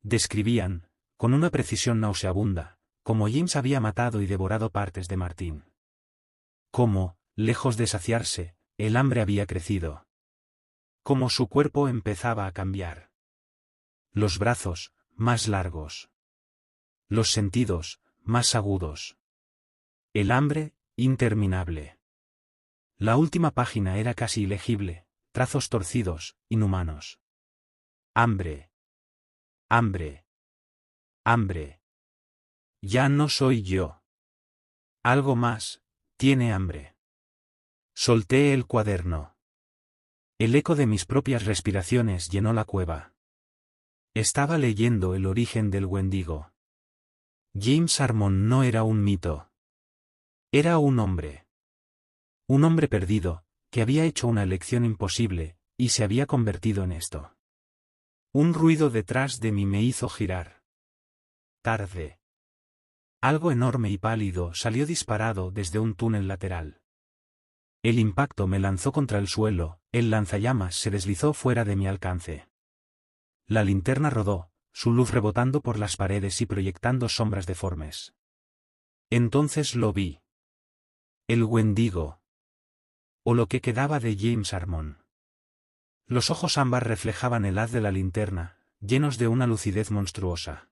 Describían, con una precisión nauseabunda, cómo James había matado y devorado partes de Martín. Cómo, lejos de saciarse, el hambre había crecido. Cómo su cuerpo empezaba a cambiar. Los brazos, más largos. Los sentidos, más agudos. El hambre, interminable. La última página era casi ilegible, trazos torcidos, inhumanos. Hambre. Hambre. Hambre. Ya no soy yo. Algo más, tiene hambre. Solté el cuaderno. El eco de mis propias respiraciones llenó la cueva. Estaba leyendo El origen del Wendigo. James Harmon no era un mito. Era un hombre. Un hombre perdido, que había hecho una elección imposible, y se había convertido en esto. Un ruido detrás de mí me hizo girar. Tarde. Algo enorme y pálido salió disparado desde un túnel lateral. El impacto me lanzó contra el suelo, el lanzallamas se deslizó fuera de mi alcance. La linterna rodó, su luz rebotando por las paredes y proyectando sombras deformes. Entonces lo vi. El Wendigo. O lo que quedaba de James Harmon. Los ojos ámbar reflejaban el haz de la linterna, llenos de una lucidez monstruosa.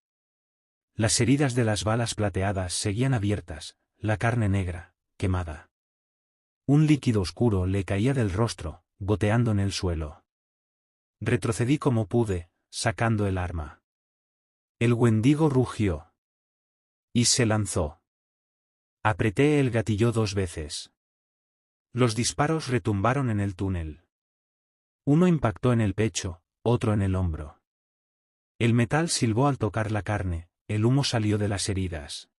Las heridas de las balas plateadas seguían abiertas, la carne negra, quemada. Un líquido oscuro le caía del rostro, goteando en el suelo. Retrocedí como pude, sacando el arma. El Wendigo rugió. Y se lanzó. Apreté el gatillo 2 veces. Los disparos retumbaron en el túnel. Uno impactó en el pecho, otro en el hombro. El metal silbó al tocar la carne, el humo salió de las heridas.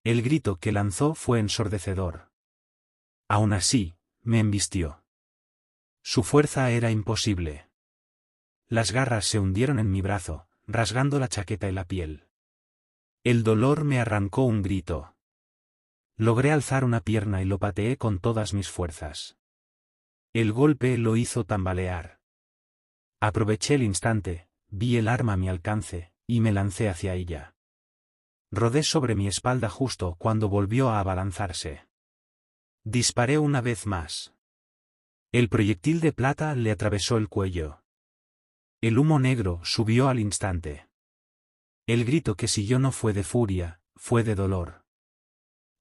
El grito que lanzó fue ensordecedor. Aún así, me embistió. Su fuerza era imposible. Las garras se hundieron en mi brazo, rasgando la chaqueta y la piel. El dolor me arrancó un grito. Logré alzar una pierna y lo pateé con todas mis fuerzas. El golpe lo hizo tambalear. Aproveché el instante, vi el arma a mi alcance, y me lancé hacia ella. Rodé sobre mi espalda justo cuando volvió a abalanzarse. Disparé una vez más. El proyectil de plata le atravesó el cuello. El humo negro subió al instante. El grito que siguió no fue de furia, fue de dolor.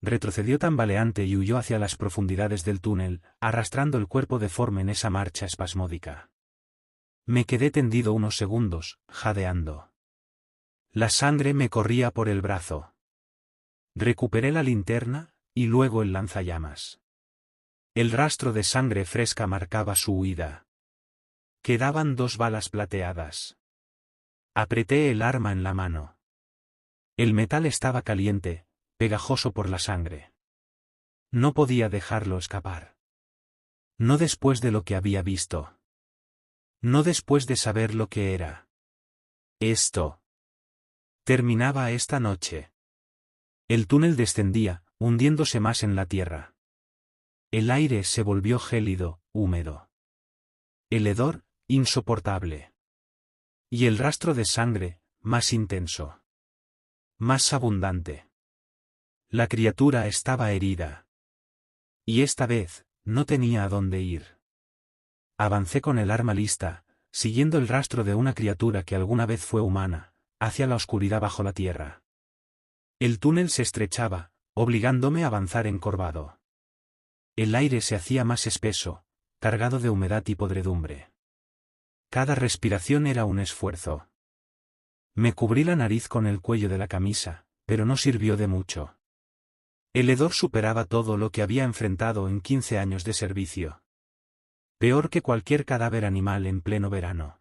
Retrocedió tambaleante y huyó hacia las profundidades del túnel, arrastrando el cuerpo deforme en esa marcha espasmódica. Me quedé tendido unos segundos, jadeando. La sangre me corría por el brazo. Recuperé la linterna, y luego el lanzallamas. El rastro de sangre fresca marcaba su huida. Quedaban 2 balas plateadas. Apreté el arma en la mano. El metal estaba caliente, pegajoso por la sangre. No podía dejarlo escapar. No después de lo que había visto. No después de saber lo que era. Esto terminaba esta noche. El túnel descendía, hundiéndose más en la tierra. El aire se volvió gélido, húmedo. El hedor, insoportable. Y el rastro de sangre, más intenso. Más abundante. La criatura estaba herida. Y esta vez, no tenía a dónde ir. Avancé con el arma lista, siguiendo el rastro de una criatura que alguna vez fue humana, hacia la oscuridad bajo la tierra. El túnel se estrechaba, obligándome a avanzar encorvado. El aire se hacía más espeso, cargado de humedad y podredumbre. Cada respiración era un esfuerzo. Me cubrí la nariz con el cuello de la camisa, pero no sirvió de mucho. El hedor superaba todo lo que había enfrentado en 15 años de servicio. Peor que cualquier cadáver animal en pleno verano.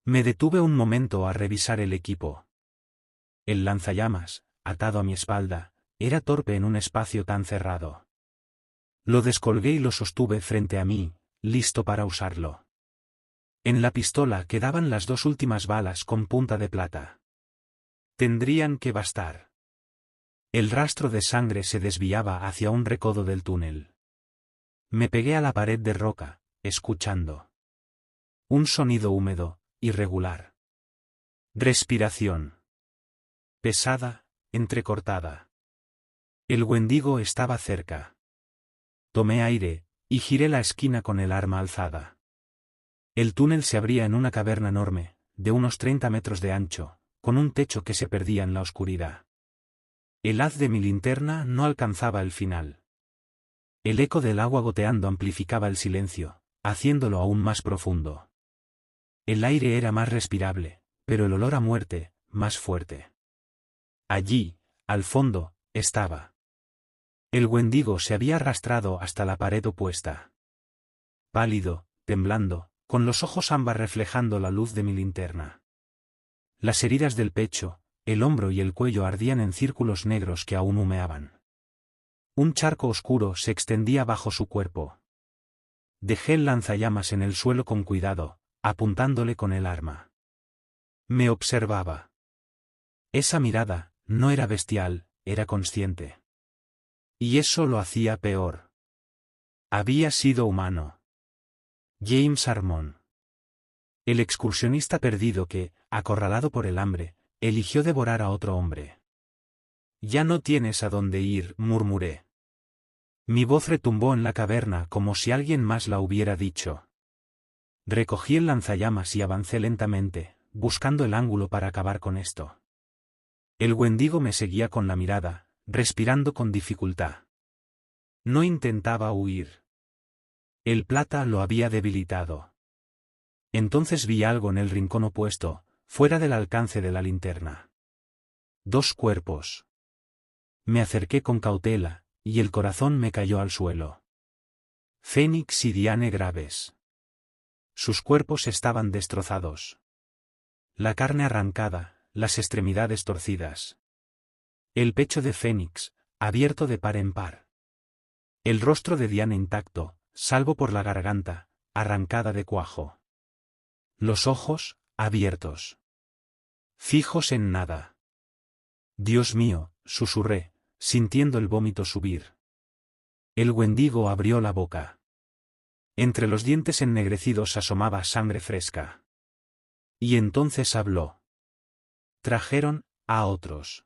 Me detuve un momento a revisar el equipo. El lanzallamas, atado a mi espalda, era torpe en un espacio tan cerrado. Lo descolgué y lo sostuve frente a mí, listo para usarlo. En la pistola quedaban las 2 últimas balas con punta de plata. Tendrían que bastar. El rastro de sangre se desviaba hacia un recodo del túnel. Me pegué a la pared de roca, escuchando un sonido húmedo, irregular. Respiración pesada, entrecortada. El Wendigo estaba cerca. Tomé aire, y giré la esquina con el arma alzada. El túnel se abría en una caverna enorme, de unos 30 metros de ancho, con un techo que se perdía en la oscuridad. El haz de mi linterna no alcanzaba el final. El eco del agua goteando amplificaba el silencio, haciéndolo aún más profundo. El aire era más respirable, pero el olor a muerte, más fuerte. Allí, al fondo, estaba. El Wendigo se había arrastrado hasta la pared opuesta. Pálido, temblando, con los ojos ámbar reflejando la luz de mi linterna. Las heridas del pecho, el hombro y el cuello ardían en círculos negros que aún humeaban. Un charco oscuro se extendía bajo su cuerpo. Dejé el lanzallamas en el suelo con cuidado, apuntándole con el arma. Me observaba. Esa mirada, no era bestial, era consciente. Y eso lo hacía peor. Había sido humano. James Harmon. El excursionista perdido que, acorralado por el hambre, eligió devorar a otro hombre. Ya no tienes a dónde ir, murmuré. Mi voz retumbó en la caverna como si alguien más la hubiera dicho. Recogí el lanzallamas y avancé lentamente, buscando el ángulo para acabar con esto. El Wendigo me seguía con la mirada, respirando con dificultad. No intentaba huir. El plata lo había debilitado. Entonces vi algo en el rincón opuesto, fuera del alcance de la linterna. 2 cuerpos. Me acerqué con cautela, y el corazón me cayó al suelo. Fénix y Diane Graves. Sus cuerpos estaban destrozados. La carne arrancada, las extremidades torcidas. El pecho de Fénix, abierto de par en par. El rostro de Diane intacto, salvo por la garganta, arrancada de cuajo. Los ojos, abiertos. Fijos en nada. Dios mío, susurré, sintiendo el vómito subir. El Wendigo abrió la boca. Entre los dientes ennegrecidos asomaba sangre fresca. Y entonces habló. Trajeron a otros.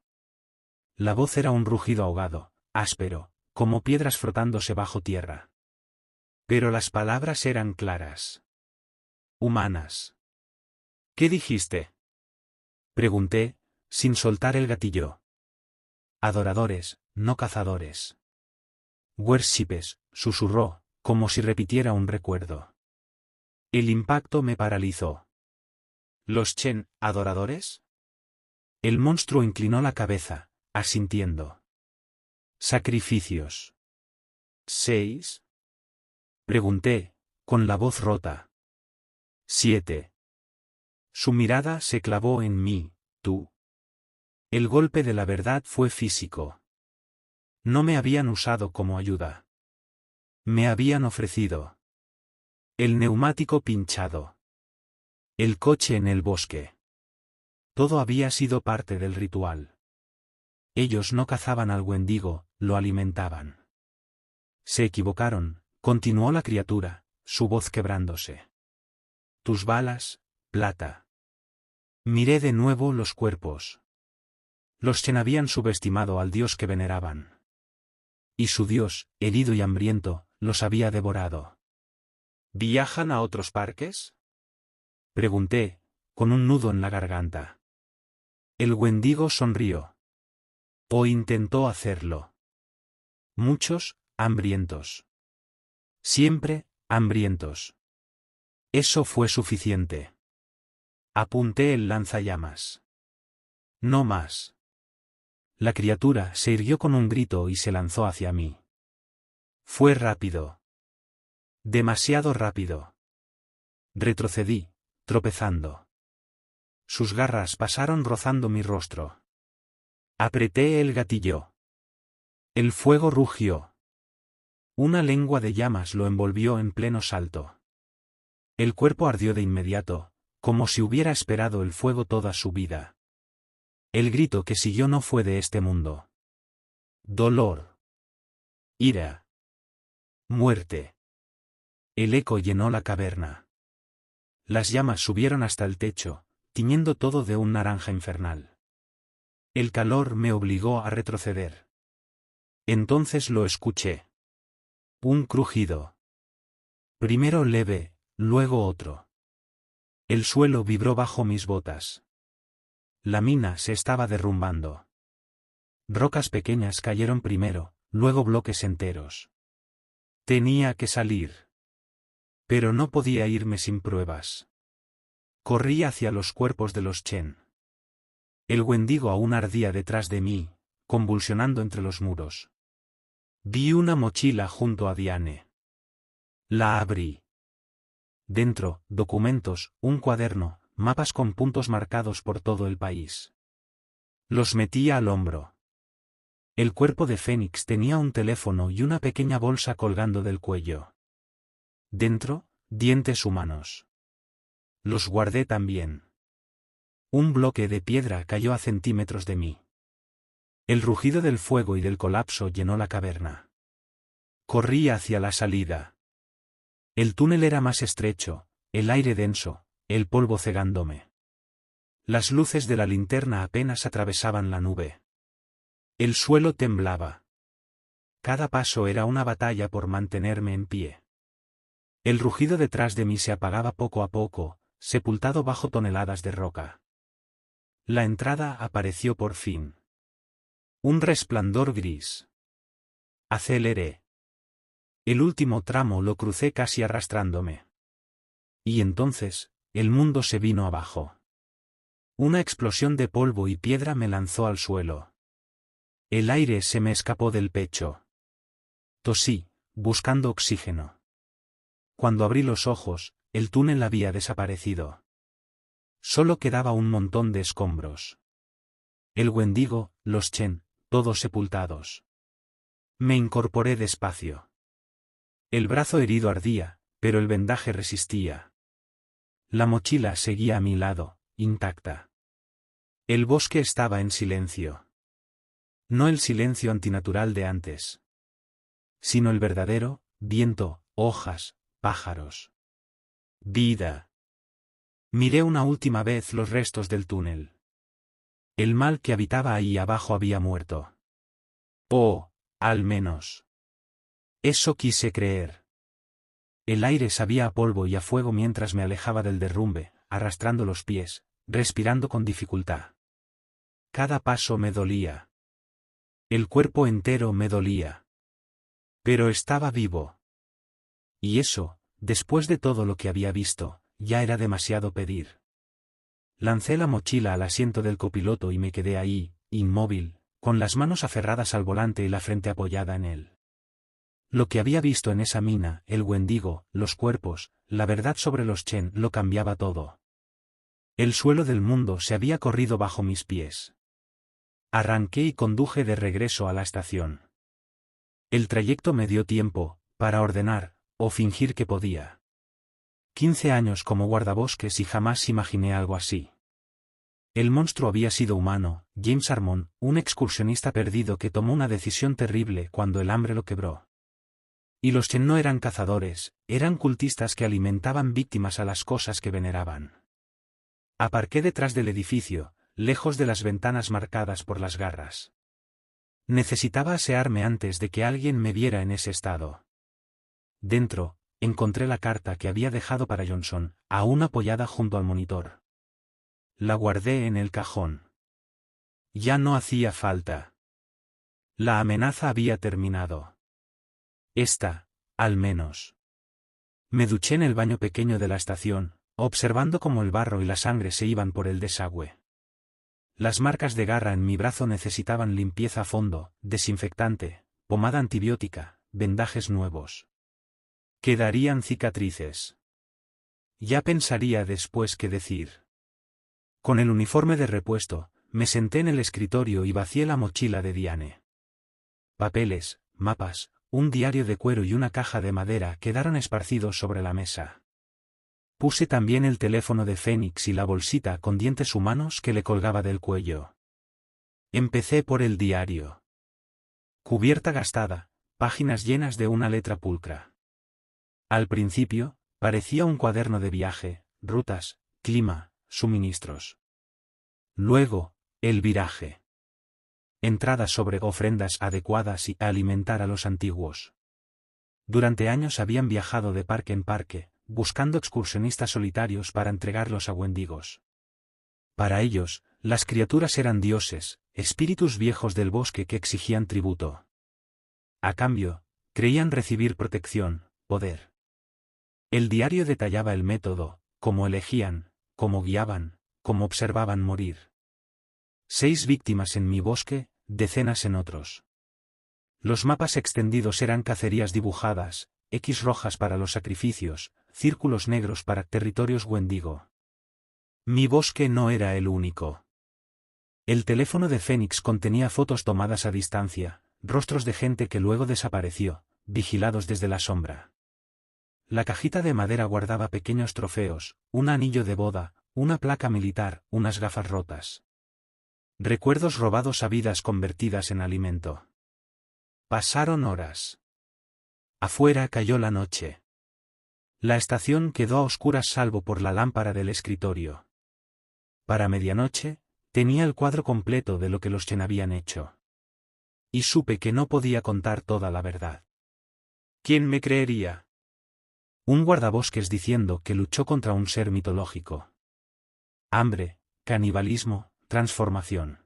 La voz era un rugido ahogado, áspero, como piedras frotándose bajo tierra. Pero las palabras eran claras. Humanas. ¿Qué dijiste? Pregunté, sin soltar el gatillo. Adoradores, no cazadores. Worshippers, susurró, como si repitiera un recuerdo. El impacto me paralizó. ¿Los Chen, adoradores? El monstruo inclinó la cabeza, asintiendo. Sacrificios. ¿6? Pregunté, con la voz rota. 7. Su mirada se clavó en mí, tú. El golpe de la verdad fue físico. No me habían usado como ayuda. Me habían ofrecido. El neumático pinchado. El coche en el bosque. Todo había sido parte del ritual. Ellos no cazaban al Wendigo, lo alimentaban. Se equivocaron, continuó la criatura, su voz quebrándose. Tus balas, plata. Miré de nuevo los cuerpos. Los Chen habían subestimado al dios que veneraban. Y su dios, herido y hambriento, los había devorado. ¿Viajan a otros parques? Pregunté, con un nudo en la garganta. El Wendigo sonrió. O intentó hacerlo. Muchos, hambrientos. Siempre, hambrientos. Eso fue suficiente. Apunté el lanzallamas. No más. La criatura se irguió con un grito y se lanzó hacia mí. Fue rápido. Demasiado rápido. Retrocedí, tropezando. Sus garras pasaron rozando mi rostro. Apreté el gatillo. El fuego rugió. Una lengua de llamas lo envolvió en pleno salto. El cuerpo ardió de inmediato, como si hubiera esperado el fuego toda su vida. El grito que siguió no fue de este mundo. Dolor. Ira. Muerte. El eco llenó la caverna. Las llamas subieron hasta el techo, tiñendo todo de un naranja infernal. El calor me obligó a retroceder. Entonces lo escuché. Un crujido. Primero leve, luego otro. El suelo vibró bajo mis botas. La mina se estaba derrumbando. Rocas pequeñas cayeron primero, luego bloques enteros. Tenía que salir. Pero no podía irme sin pruebas. Corrí hacia los cuerpos de los Chen. El Wendigo aún ardía detrás de mí, convulsionando entre los muros. Vi una mochila junto a Diane. La abrí. Dentro, documentos, un cuaderno, mapas con puntos marcados por todo el país. Los metí al hombro. El cuerpo de Fénix tenía un teléfono y una pequeña bolsa colgando del cuello. Dentro, dientes humanos. Los guardé también. Un bloque de piedra cayó a centímetros de mí. El rugido del fuego y del colapso llenó la caverna. Corrí hacia la salida. El túnel era más estrecho, el aire denso, el polvo cegándome. Las luces de la linterna apenas atravesaban la nube. El suelo temblaba. Cada paso era una batalla por mantenerme en pie. El rugido detrás de mí se apagaba poco a poco, sepultado bajo toneladas de roca. La entrada apareció por fin. Un resplandor gris. Aceleré. El último tramo lo crucé casi arrastrándome. Y entonces, el mundo se vino abajo. Una explosión de polvo y piedra me lanzó al suelo. El aire se me escapó del pecho. Tosí, buscando oxígeno. Cuando abrí los ojos, el túnel había desaparecido. Solo quedaba un montón de escombros. El Wendigo, los Chen, todos sepultados. Me incorporé despacio. El brazo herido ardía, pero el vendaje resistía. La mochila seguía a mi lado, intacta. El bosque estaba en silencio. No el silencio antinatural de antes, sino el verdadero, viento, hojas, pájaros. Vida. Miré una última vez los restos del túnel. El mal que habitaba ahí abajo había muerto. Oh, al menos. Eso quise creer. El aire sabía a polvo y a fuego mientras me alejaba del derrumbe, arrastrando los pies, respirando con dificultad. Cada paso me dolía. El cuerpo entero me dolía. Pero estaba vivo. Y eso, después de todo lo que había visto, ya era demasiado pedir. Lancé la mochila al asiento del copiloto y me quedé ahí, inmóvil, con las manos aferradas al volante y la frente apoyada en él. Lo que había visto en esa mina, el Wendigo, los cuerpos, la verdad sobre los Chen, lo cambiaba todo. El suelo del mundo se había corrido bajo mis pies. Arranqué y conduje de regreso a la estación. El trayecto me dio tiempo, para ordenar, o fingir que podía. 15 años como guardabosques y jamás imaginé algo así. El monstruo había sido humano, James Harmon, un excursionista perdido que tomó una decisión terrible cuando el hambre lo quebró. Y los Chen no eran cazadores, eran cultistas que alimentaban víctimas a las cosas que veneraban. Aparqué detrás del edificio, lejos de las ventanas marcadas por las garras. Necesitaba asearme antes de que alguien me viera en ese estado. Dentro, encontré la carta que había dejado para Johnson, aún apoyada junto al monitor. La guardé en el cajón. Ya no hacía falta. La amenaza había terminado. Esta, al menos. Me duché en el baño pequeño de la estación, observando cómo el barro y la sangre se iban por el desagüe. Las marcas de garra en mi brazo necesitaban limpieza a fondo, desinfectante, pomada antibiótica, vendajes nuevos. Quedarían cicatrices. Ya pensaría después qué decir. Con el uniforme de repuesto, me senté en el escritorio y vacié la mochila de Diane. Papeles, mapas, un diario de cuero y una caja de madera quedaron esparcidos sobre la mesa. Puse también el teléfono de Fénix y la bolsita con dientes humanos que le colgaba del cuello. Empecé por el diario. Cubierta gastada, páginas llenas de una letra pulcra. Al principio, parecía un cuaderno de viaje, rutas, clima, suministros. Luego, el viraje. Entradas sobre ofrendas adecuadas y alimentar a los antiguos. Durante años habían viajado de parque en parque, buscando excursionistas solitarios para entregarlos a wendigos. Para ellos, las criaturas eran dioses, espíritus viejos del bosque que exigían tributo. A cambio, creían recibir protección, poder. El diario detallaba el método, cómo elegían, cómo guiaban, cómo observaban morir. 6 víctimas en mi bosque, decenas en otros. Los mapas extendidos eran cacerías dibujadas, X rojas para los sacrificios, círculos negros para territorios wendigo. Mi bosque no era el único. El teléfono de Fénix contenía fotos tomadas a distancia, rostros de gente que luego desapareció, vigilados desde la sombra. La cajita de madera guardaba pequeños trofeos, un anillo de boda, una placa militar, unas gafas rotas. Recuerdos robados a vidas convertidas en alimento. Pasaron horas. Afuera cayó la noche. La estación quedó a oscuras salvo por la lámpara del escritorio. Para medianoche, tenía el cuadro completo de lo que los Chen habían hecho. Y supe que no podía contar toda la verdad. ¿Quién me creería? Un guardabosques diciendo que luchó contra un ser mitológico. Hambre, canibalismo, transformación.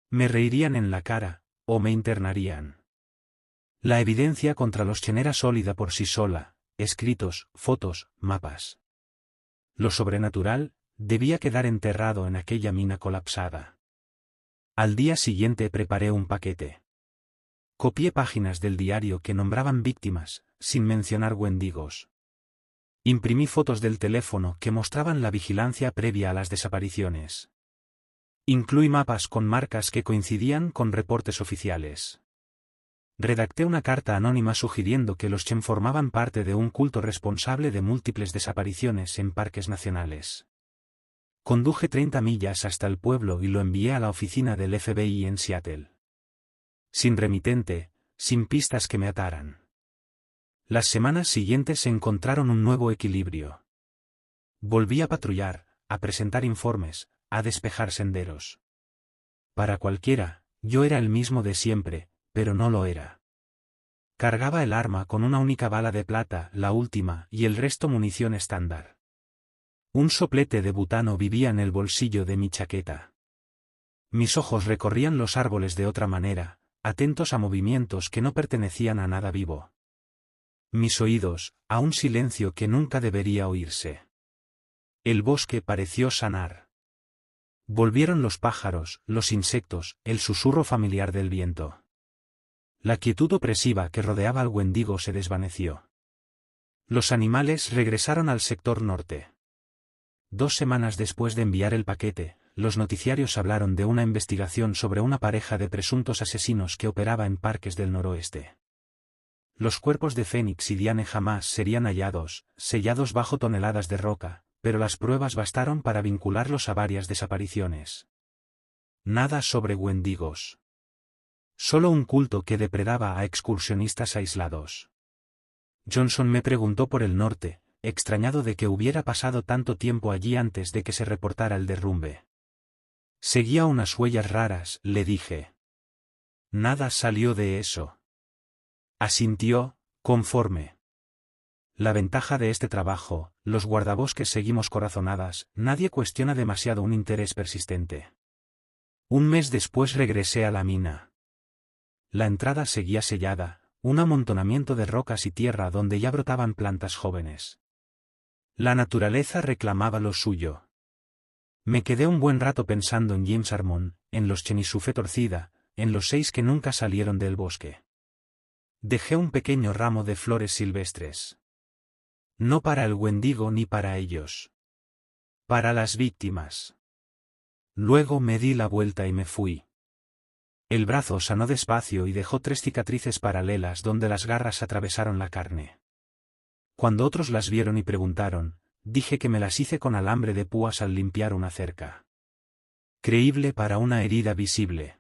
Me reirían en la cara, o me internarían. La evidencia contra los Chen era sólida por sí sola, escritos, fotos, mapas. Lo sobrenatural, debía quedar enterrado en aquella mina colapsada. Al día siguiente preparé un paquete. Copié páginas del diario que nombraban víctimas, sin mencionar wendigos. Imprimí fotos del teléfono que mostraban la vigilancia previa a las desapariciones. Incluí mapas con marcas que coincidían con reportes oficiales. Redacté una carta anónima sugiriendo que los Chen formaban parte de un culto responsable de múltiples desapariciones en parques nacionales. Conduje 30 millas hasta el pueblo y lo envié a la oficina del FBI en Seattle. Sin remitente, sin pistas que me ataran. Las semanas siguientes encontraron un nuevo equilibrio. Volví a patrullar, a presentar informes, a despejar senderos. Para cualquiera, yo era el mismo de siempre, pero no lo era. Cargaba el arma con una única bala de plata, la última, y el resto munición estándar. Un soplete de butano vivía en el bolsillo de mi chaqueta. Mis ojos recorrían los árboles de otra manera, atentos a movimientos que no pertenecían a nada vivo. Mis oídos, a un silencio que nunca debería oírse. El bosque pareció sanar. Volvieron los pájaros, los insectos, el susurro familiar del viento. La quietud opresiva que rodeaba al wendigo se desvaneció. Los animales regresaron al sector norte. 2 semanas después de enviar el paquete, los noticiarios hablaron de una investigación sobre una pareja de presuntos asesinos que operaba en parques del noroeste. Los cuerpos de Fénix y Diane jamás serían hallados, sellados bajo toneladas de roca, pero las pruebas bastaron para vincularlos a varias desapariciones. Nada sobre wendigos. Solo un culto que depredaba a excursionistas aislados. Johnson me preguntó por el norte, extrañado de que hubiera pasado tanto tiempo allí antes de que se reportara el derrumbe. Seguía unas huellas raras, le dije. Nada salió de eso. Asintió, conforme. La ventaja de este trabajo, los guardabosques seguimos corazonadas, nadie cuestiona demasiado un interés persistente. Un mes después regresé a la mina. La entrada seguía sellada, un amontonamiento de rocas y tierra donde ya brotaban plantas jóvenes. La naturaleza reclamaba lo suyo. Me quedé un buen rato pensando en James Harmon, en los Chen y su fe torcida, en los 6 que nunca salieron del bosque. Dejé un pequeño ramo de flores silvestres. No para el wendigo ni para ellos. Para las víctimas. Luego me di la vuelta y me fui. El brazo sanó despacio y dejó 3 cicatrices paralelas donde las garras atravesaron la carne. Cuando otros las vieron y preguntaron, dije que me las hice con alambre de púas al limpiar una cerca. Creíble para una herida visible.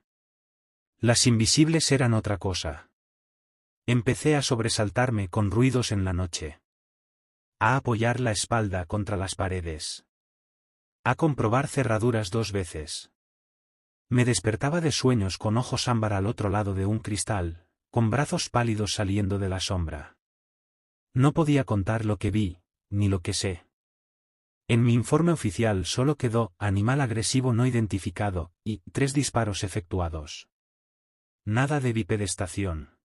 Las invisibles eran otra cosa. Empecé a sobresaltarme con ruidos en la noche. A apoyar la espalda contra las paredes. A comprobar cerraduras 2 veces. Me despertaba de sueños con ojos ámbar al otro lado de un cristal, con brazos pálidos saliendo de la sombra. No podía contar lo que vi, ni lo que sé. En mi informe oficial solo quedó animal agresivo no identificado, y 3 disparos efectuados. Nada de bipedestación.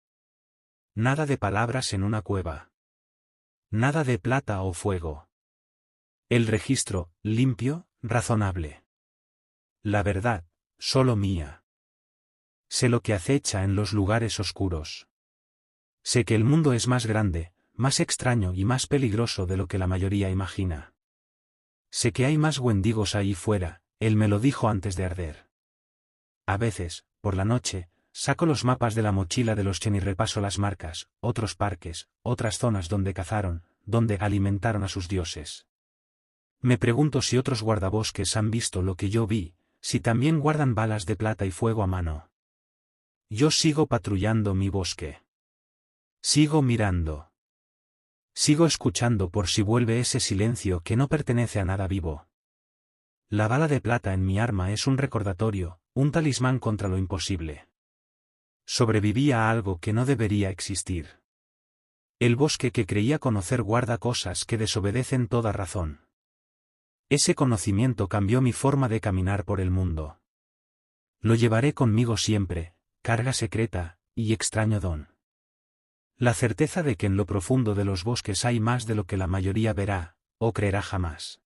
Nada de palabras en una cueva. Nada de plata o fuego. El registro, limpio, razonable. La verdad, solo mía. Sé lo que acecha en los lugares oscuros. Sé que el mundo es más grande, más extraño y más peligroso de lo que la mayoría imagina. Sé que hay más wendigos ahí fuera, él me lo dijo antes de arder. A veces, por la noche, saco los mapas de la mochila de los Chen y repaso las marcas, otros parques, otras zonas donde cazaron, donde alimentaron a sus dioses. Me pregunto si otros guardabosques han visto lo que yo vi, si también guardan balas de plata y fuego a mano. Yo sigo patrullando mi bosque. Sigo mirando. Sigo escuchando por si vuelve ese silencio que no pertenece a nada vivo. La bala de plata en mi arma es un recordatorio, un talismán contra lo imposible. Sobreviví a algo que no debería existir. El bosque que creía conocer guarda cosas que desobedecen toda razón. Ese conocimiento cambió mi forma de caminar por el mundo. Lo llevaré conmigo siempre, carga secreta, y extraño don. La certeza de que en lo profundo de los bosques hay más de lo que la mayoría verá, o creerá jamás.